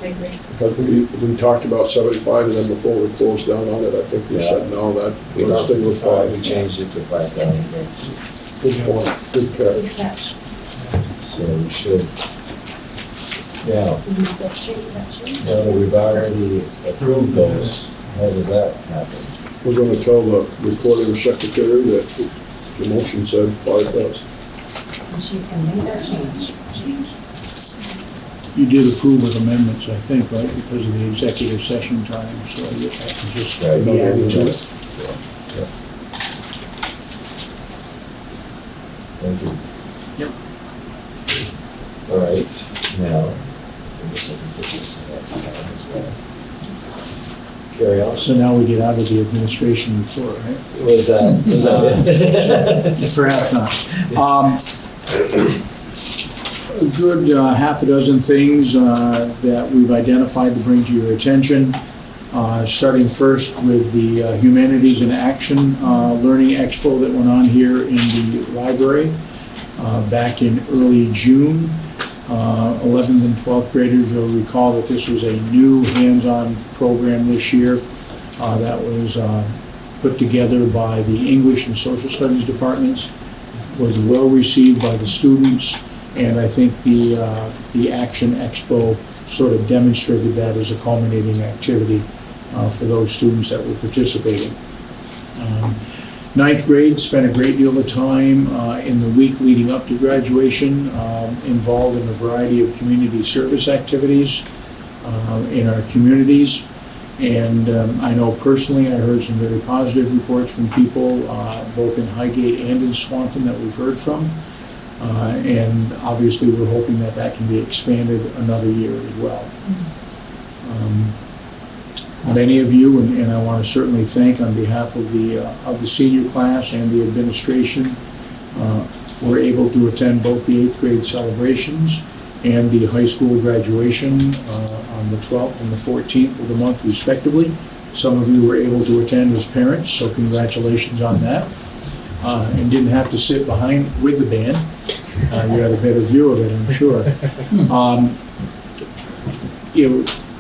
I agree. Because we talked about 75, and then before we closed down on it, I think we Yeah. said no, that, We let's stick with 5. We changed it to Yes, 5,000. we did. Good point, good Good catch. catch. So we should, now, Did you make that change, now that we've already approved those, how does that happen? We're gonna tell the recording secretary that the motion said 5,000. And she's gonna make that change. You did approve with amendments, I think, right, because of the executive session time, so I can just Right. be added to it. Thank you. Yep. All right, now, I guess I can put this as well. Carry on. So now we get out of the administration report, right? Was that it? Perhaps not. A good half a dozen things that we've identified to bring to your attention. Starting first with the Humanities in Action Learning Expo that went on here in the library back in early June. 11th and 12th graders will recall that this was a new hands-on program this year that was put together by the English and Social Studies departments, was well received by the students, and I think the Action Expo sort of demonstrated that as a culminating activity for those students that were participating. Ninth grade spent a great deal of time in the week leading up to graduation, involved in a variety of community service activities in our communities. And I know personally I heard some very positive reports from people both in Highgate and in Swanton that we've heard from. And obviously we're hoping that that can be expanded another year as well. Many of you, and I want to certainly thank on behalf of the senior class and the administration, were able to attend both the 8th grade celebrations and the high school graduation on the 12th and the 14th of the month respectively. Some of you were able to attend as parents, so congratulations on that. And didn't have to sit behind with the band. You had a better view of it, I'm sure.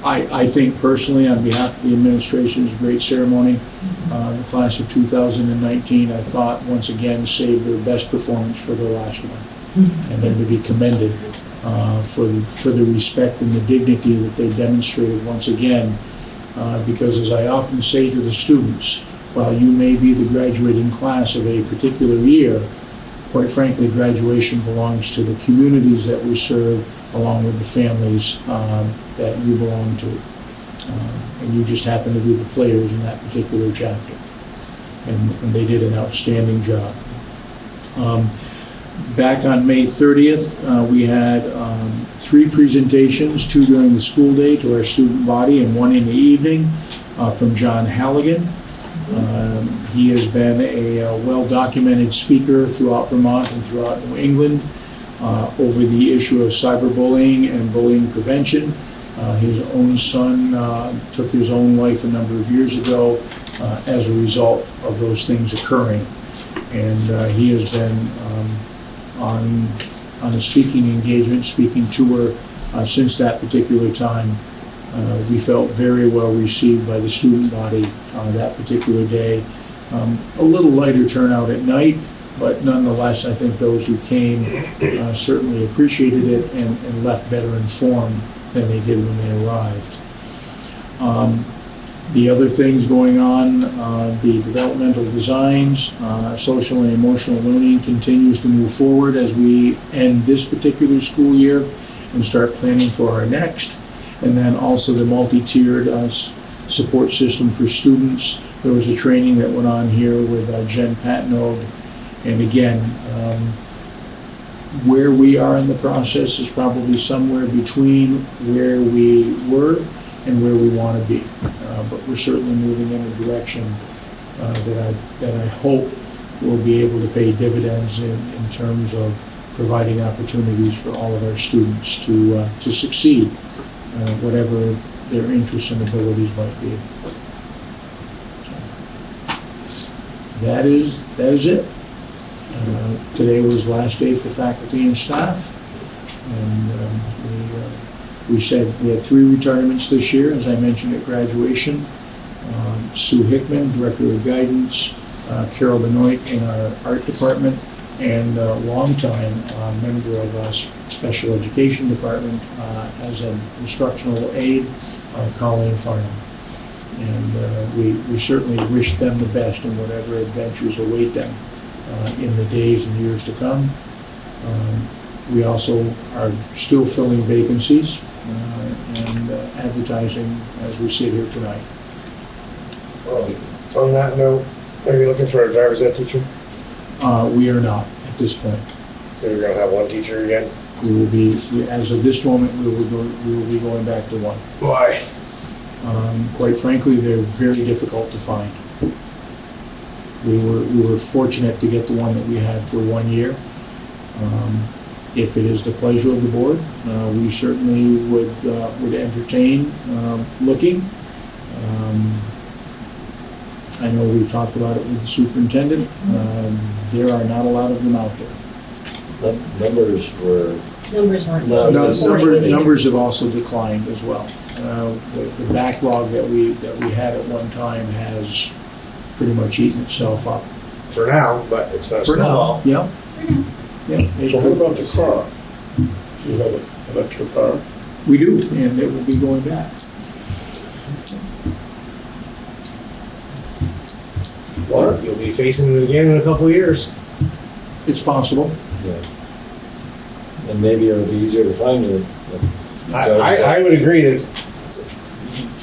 I think personally, on behalf of the administration, it was a great ceremony. The class of 2019, I thought, once again, saved their best performance for their last one. And then to be commended for the respect and the dignity that they demonstrated once again. Because as I often say to the students, while you may be the graduating class of a particular year, quite frankly, graduation belongs to the communities that we serve, along with the families that you belong to. And you just happen to be the players in that particular chapter. And they did an outstanding job. Back on May 30th, we had 3 presentations, 2 during the school day to our student body and 1 in the evening from John Halligan. He has been a well-documented speaker throughout Vermont and throughout New England over the issue of cyberbullying and bullying prevention. His own son took his own life a number of years ago as a result of those things occurring. And he has been on a speaking engagement, speaking tour since that particular time. We felt very well received by the student body that particular day. A little lighter turnout at night, but nonetheless, I think those who came certainly appreciated it and left better informed than they did when they arrived. The other things going on, the developmental designs, social and emotional learning continues to move forward as we end this particular school year and start planning for our next. And then also the multi-tiered support system for students. There was a training that went on here with Jen Patnode. And again, where we are in the process is probably somewhere between where we were and where we want to be. But we're certainly moving in a direction that I hope will be able to pay dividends in terms of providing opportunities for all of our students to succeed, whatever their interests and abilities might be. So, that is it. Today was last day for faculty and staff, and we said we had 3 retirements this year, as I mentioned at graduation. Sue Hickman, Director of Guidance, Carol Benoit in our art department, and a longtime member of our special education department as an instructional aide, Colleen Farnham. And we certainly wish them the best in whatever adventures await them in the days and years to come. We also are still filling vacancies and advertising as we sit here tonight. On that note, are you looking for a driver's ed teacher? We are not at this point. So you're going to have 1 teacher again? We will be, as of this moment, we will be going back to 1. Why? Quite frankly, they're very difficult to find. We were fortunate to get the one that we had for 1 year. If it is the pleasure of the board, we certainly would entertain looking. I know we've talked about it with the superintendent. There are not a lot of them out there. Numbers weren't. Numbers have also declined as well. The backlog that we had at one time has pretty much eaten itself up. For now, but it's going to For now, snowball. yeah. So what about the car? Do you have an extra car? We do, and it will be going back. What? You'll be facing it again in a couple of years. It's possible. Yeah. And maybe it'll be easier to find it. I would agree that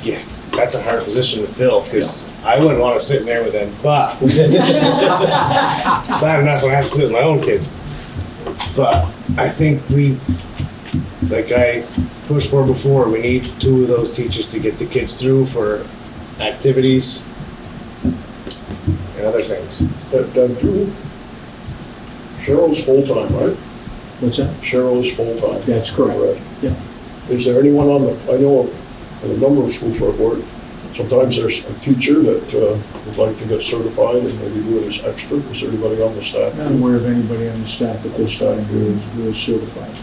yeah, that's a hard position to fill because I wouldn't want to sit in there with them. But bad enough when I have to sit with my own kids. But I think like I pushed for before, we need 2 of those teachers to get the kids through for activities and other things. Drew, Cheryl's full-time, right? What's that? Cheryl is full-time. That's correct. Yeah. Is there anyone I know in a number of schools where I work, sometimes there's a teacher that would like to get certified and maybe do it as extra. Is there anybody on the staff? Not aware of anybody on the staff at this time who is certified.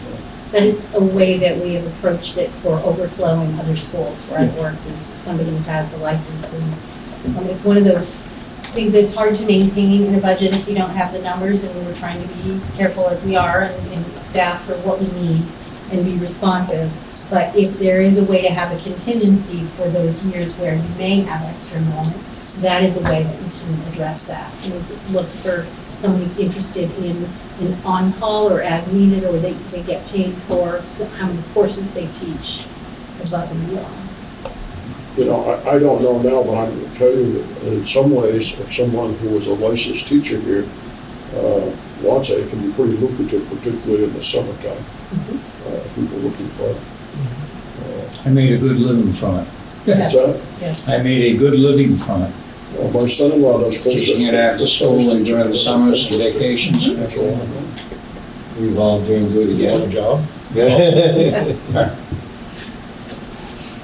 That is a way that we have approached it for overflow in other schools where I've worked, is somebody who has a license. And it's one of those things that's hard to maintain in a budget if you don't have the numbers, and we're trying to be careful as we are and staff for what we need and be responsive. But if there is a way to have a contingency for those years where you may have extra enrollment, that is a way that we can address that. Is look for someone who's interested in on-call or as needed, or they get paid for how many courses they teach above and beyond. You know, I don't know now, but I'm going to tell you that in some ways, if someone who is a licensed teacher here wants it, it can be pretty lucrative, particularly in the summertime. People looking for it. I made a good living from it. What's that? Yes. I made a good living from it. Well, my son-in-law does close Teaching it after school and during the summers and vacations. We volunteer and do it again. You have a job?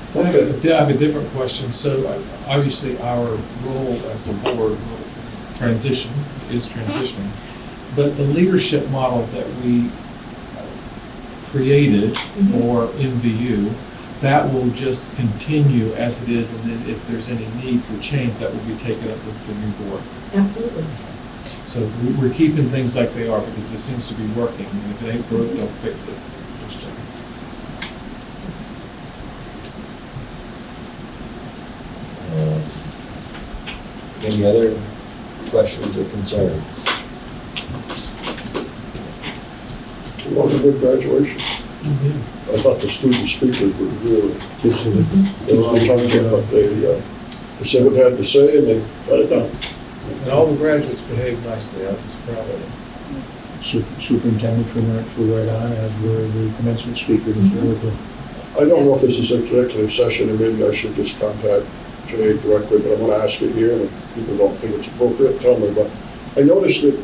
So I have a different question. So obviously our role as a board will is transitioning, but the leadership model that we created for MVU, that will just continue as it is, and then if there's any need for change, that will be taken up with the new board. Absolutely. So we're keeping things like they are because it seems to be working, and if it ain't broke, don't fix it. Just checking. Any other questions or concerns? It was a good graduation. I thought the student speakers were really, they were on target, but they said what they had to say and they got it done. And all the graduates behaved nicely. I was proud of them. Superintendent's remarks were right on, as were the commencement speaker. I don't know if this is executive session, or maybe I should just contact Jay directly, but I'm going to ask it here, and if people don't think it's appropriate, tell me. But I noticed that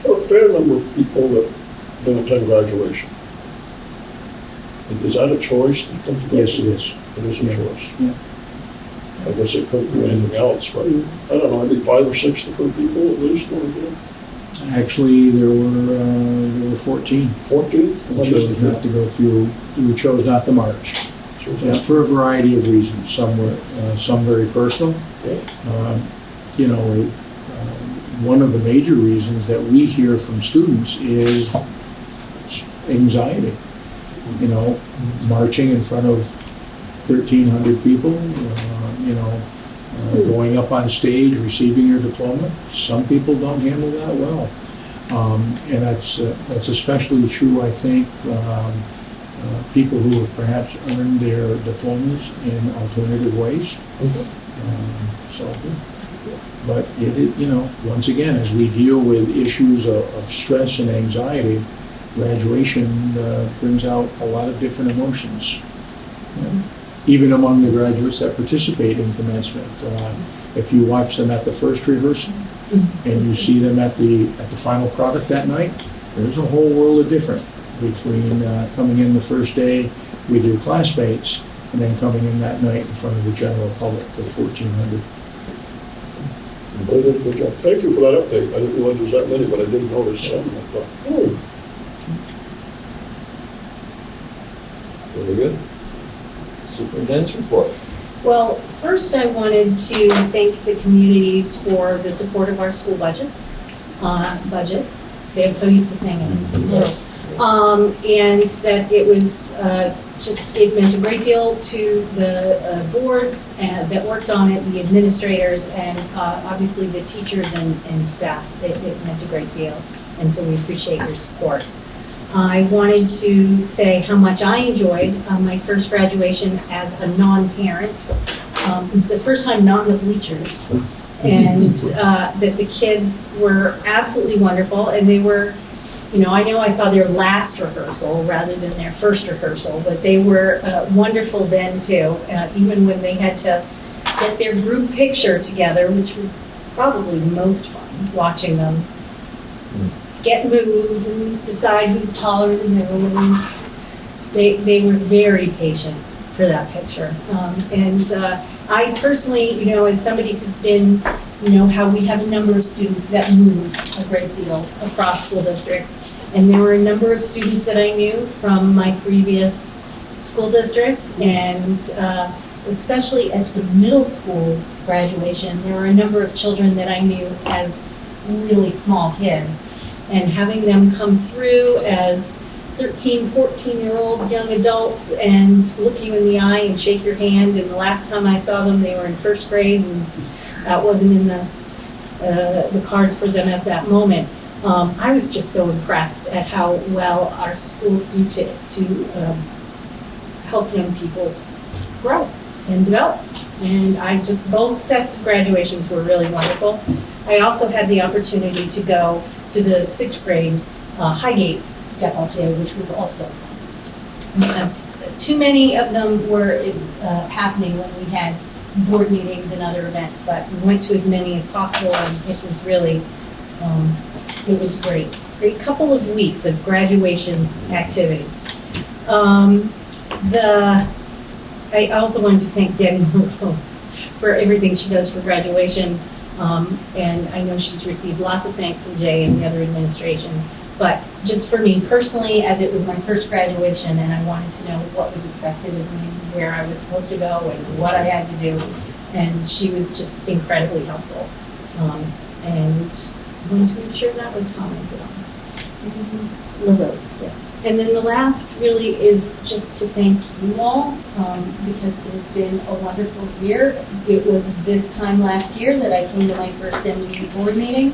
there are a fair number of people that didn't attend graduation. Is that a choice to come to graduation? Yes, it is. It is a choice. Yeah. I guess it couldn't be anything else, but I don't know, maybe 5 or 6 different people at least want to do it. Actually, there were 14. 14? We chose not to go through. We chose not to march. For a variety of reasons. Some were some very personal. One of the major reasons that we hear from students is anxiety. Marching in front of 1,300 people. Going up on stage, receiving your diploma. Some people don't handle that well, and that's especially true, I think. People who have perhaps earned their diplomas in alternative ways. But once again, as we deal with issues of stress and anxiety, graduation brings out a lot of different emotions. Even among the graduates that participate in commencement, if you watch them at the first rehearsal and you see them at the final product that night, there's a whole world of difference between coming in the first day with your classmates and then coming in that night in front of the general public for 1,400. They did a good job. Thank you for that update. I didn't realize there was that many, but I did notice some. I thought, Very good. Superintendent's report. Well, first I wanted to thank the communities for the support of our school budgets. See, I'm so used to saying it. And that it was it meant a great deal to the boards that worked on it, the administrators, and obviously the teachers and staff. It meant a great deal, and so we appreciate your support. I wanted to say how much I enjoyed my first graduation as a non-parent, the first time not in the bleachers, and that the kids were absolutely wonderful, and they were, I know I saw their last rehearsal rather than their first rehearsal, but they were wonderful then too, even when they had to get their group picture together, which was probably the most fun, watching them get moved and decide who's taller than who. They were very patient for that picture. I personally, as somebody who's been, how we have a number of students that move a great deal across school districts. And there were a number of students that I knew from my previous school district, and especially at the middle school graduation, there were a number of children that I knew as really small kids. And having them come through as 13, 14-year-old young adults and look you in the eye and shake your hand. And the last time I saw them, they were in first grade, and that wasn't in the cards for them at that moment. I was just so impressed at how well our schools do to help young people grow and develop. And both sets of graduations were really wonderful. I also had the opportunity to go to the 6th grade Highgate step-up day, which was also fun. Too many of them were happening when we had board meetings and other events, but we went to as many as possible, and it was really, it was great. Great couple of weeks of graduation activity. I also wanted to thank Debbie Rose for everything she does for graduation. And I know she's received lots of thanks from Jay and the other administration. But just for me personally, as it was my first graduation and I wanted to know what was expected of me, where I was supposed to go and what I had to do, and she was just incredibly helpful. And I wanted to make sure that was commented on. Yeah. And then the last really is just to thank you all, because it has been a wonderful year. It was this time last year that I came to my first MU board meeting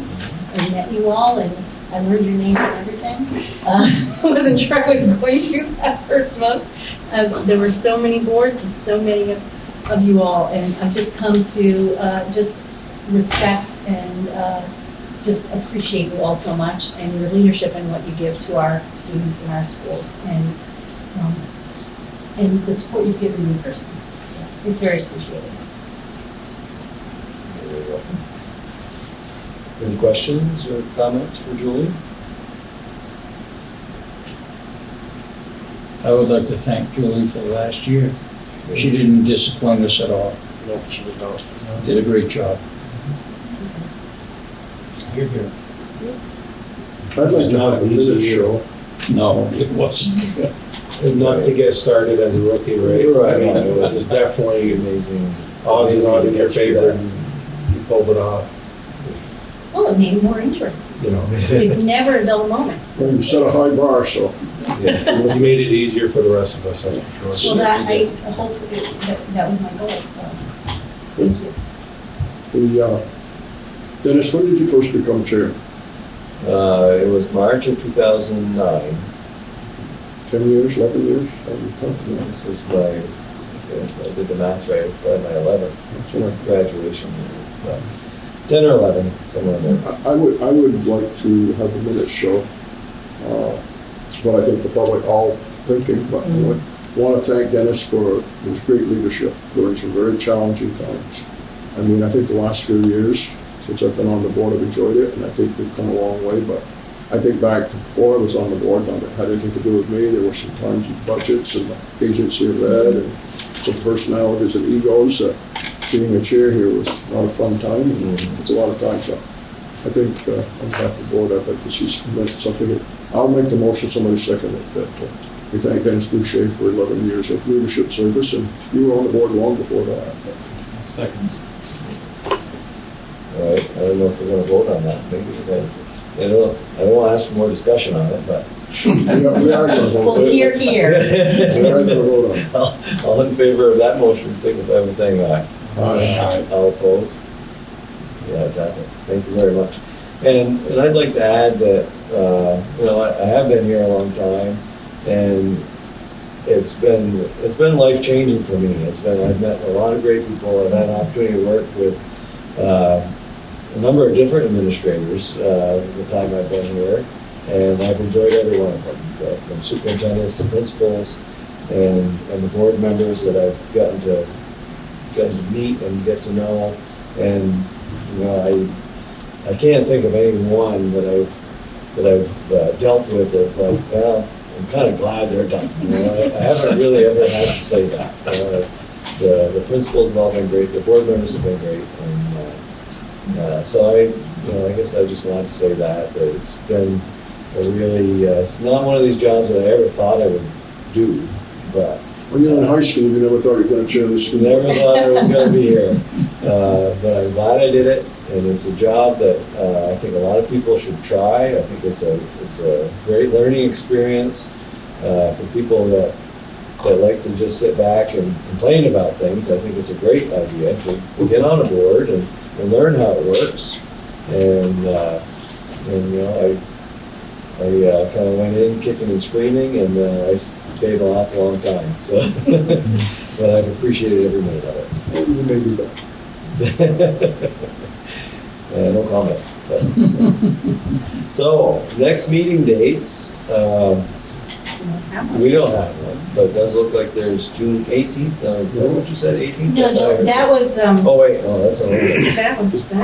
and met you all, and I learned your names and everything. I wasn't sure I was going to that first month, as there were so many boards and so many of you all, and I've just come to just respect and just appreciate you all so much, and your leadership and what you give to our students in our schools, and the support you've given me personally. It's very appreciated. You're welcome. Any questions or comments for Julie? I would like to thank Julie for last year. She didn't disappoint us at all. No, she did not. Did a great job. Here, here. I'd like to have a minute show. No, it wasn't. And not to get started as a rookie, right? Right. I mean, it was definitely Amazing. odds and odds in your favor, and you pulled it off. Well, it made it more interesting. It's never a dull moment. Well, you set a high bar, so. Yeah, you made it easier for the rest of us, that's for sure. Well, I hope that was my goal, so thank you. Dennis, when did you first become chair? It was March of 2009. 10 years, 11 years? This was I did the math right, probably my 11th graduation year. 10 or 11, somewhere in there. I would like to have the minutes show what I think the public all thinking, but I want to thank Dennis for his great leadership during some very challenging times. I mean, I think the last few years since I've been on the board, I've enjoyed it, and I think we've come a long way, but I think back to before I was on the board, none of it had anything to do with me. There were some times with budgets and the agency of ed and some personalities and egos. Being a chair here was not a fun time, and it took a lot of time, so I think on behalf of the board, I'd like to see something. I'll make the motion, somebody second it, that we thank Dennis Boucher for 11 years of leadership service, and you were on the board long before that. Second. All right, I don't know if we're going to vote on that. Maybe I don't want to ask for more discussion on it, but We are gonna vote. Well, here. We are gonna vote on it. All in favor of that motion, signify by saying aye. Aye. All opposed? The ayes have it. Thank you very much. And I'd like to add that, I have been here a long time, and it's been life-changing for me. I've met a lot of great people. I've had an opportunity to work with a number of different administrators the time I've been here, and I've enjoyed every one of them, from superintendents to principals, and the board members that I've gotten to meet and get to know. And I can't think of anyone that I've dealt with that's like, well, I'm kind of glad they're done. I haven't really ever had to say that. The principals have all been great. The board members have been great, and so I guess I just wanted to say that it's been a really. It's not one of these jobs that I ever thought I would do, but. When you were in high school, you never thought you were going to chair the school. Never thought I was going to be here, but I'm glad I did it, and it's a job that I think a lot of people should try. I think it's a great learning experience for people that like to just sit back and complain about things. I think it's a great idea to get on a board and learn how it works. And I kind of went in kicking and screaming, and I stayed an awful long time. So, but I've appreciated every minute of it. Well, you may be back. No comment. But. So, next meeting dates. We don't have one, but it does look like there's June 18th. What you said, 18th? No, that was, Oh, wait, that's all right. that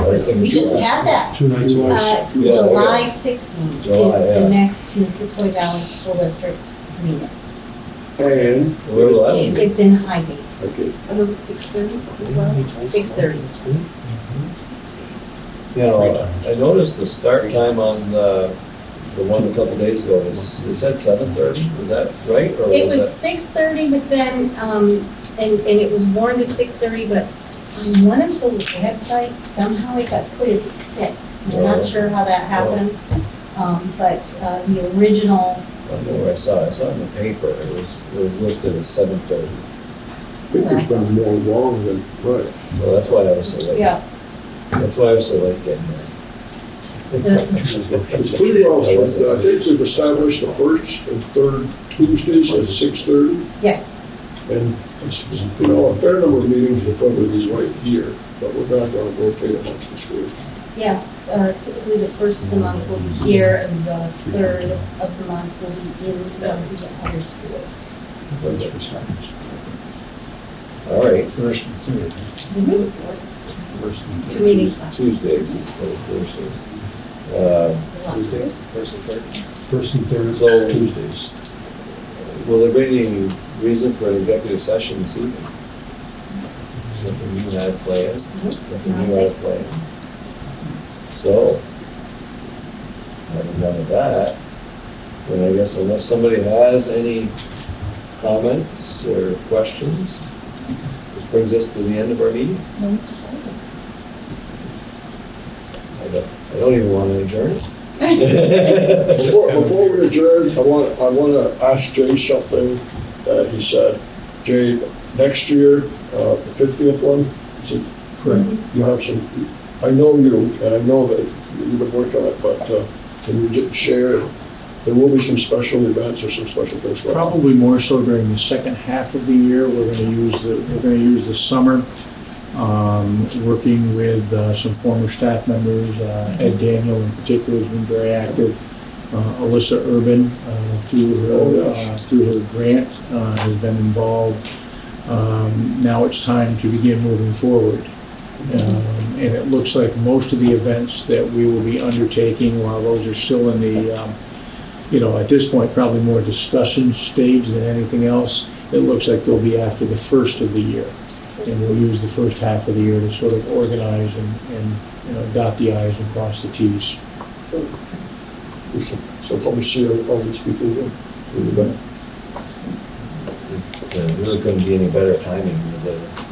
was, we just had that. 2 nights away. July 16th July, is the yeah. next Missiquoi Valley School District's meeting. And Where will that one be? It's in Highgate, okay, Are those at 6:30 as well? 6:30. I noticed the start time on the one a couple days ago it said 7:30. Was that right? Or It was that? 6:30, but then, and it was warned at 6:30, but on one of the websites, somehow it got put at 6. I'm Oh. not sure how that happened, but the original, I don't know where I saw it. I saw it in the paper. It was listed as 7:30. paper's been more wrong than right. So that's why I was so late. yeah. That's why I was so late getting there. It's pretty well, I think we've established the first and third Tuesdays at 6:30. Yes, And, a fair number of meetings will probably be right here, but we're not going to rotate amongst the schools. yes. Typically, the first of the month will be here, and the third of the month will be in one of the other schools. All right. First and third. First and Two meetings left. Tuesdays instead of Thursdays. It's a lot. Tuesday, first and third. First and third So- Tuesdays. Will there be any reason for an executive session this evening? Something you had planned? Something you had planned? So, having done with that, then I guess unless somebody has any comments or questions, this brings us to the end of our meeting. I don't even want to adjourn it. Before we adjourn, I want to ask Jay something that he said. Jay, next year, the 50th one, Correct. you have some, I know you, and I know that you've been working on it, but can you just share, there will be some special events or some special things going on? Probably more so during the second half of the year. We're going to use the summer, working with some former staff members. Ed Daniel in particular has been very active. Alyssa Urban, through her grant, has been involved. Now it's time to begin moving forward. And it looks like most of the events that we will be undertaking, while those are still in the, at this point, probably more discussion stage than anything else, it looks like they'll be after the first of the year. And we'll use the first half of the year to sort of organize and dot the i's and cross the t's. So probably see all these people again. There really couldn't be any better timing with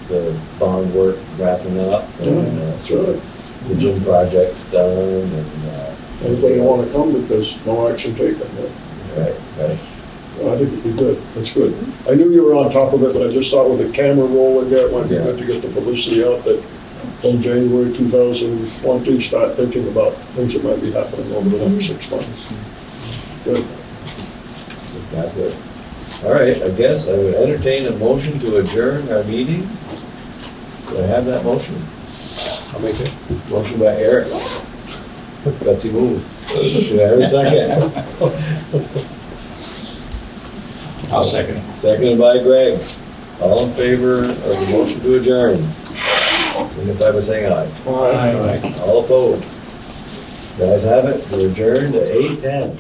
the bond work wrapping up and That's right. the gym project done and Anybody want to come because no action taken, right? Right. I think it'd be good. That's good. I knew you were on top of it, but I just thought with the camera rolling there, it might be good to get the publicity out that in January 2020, start thinking about things that might be happening over the next 6 months. Good. Exactly. All right, I guess I would entertain a motion to adjourn our meeting. Do I have that motion? I'll make it. Motion by Eric. Betsy moved. Do I have a second? I'll second it. Seconded by Greg. All in favor of the motion to adjourn? Signify by saying aye. All right. All opposed? Guys have it, we're adjourned at 8:10.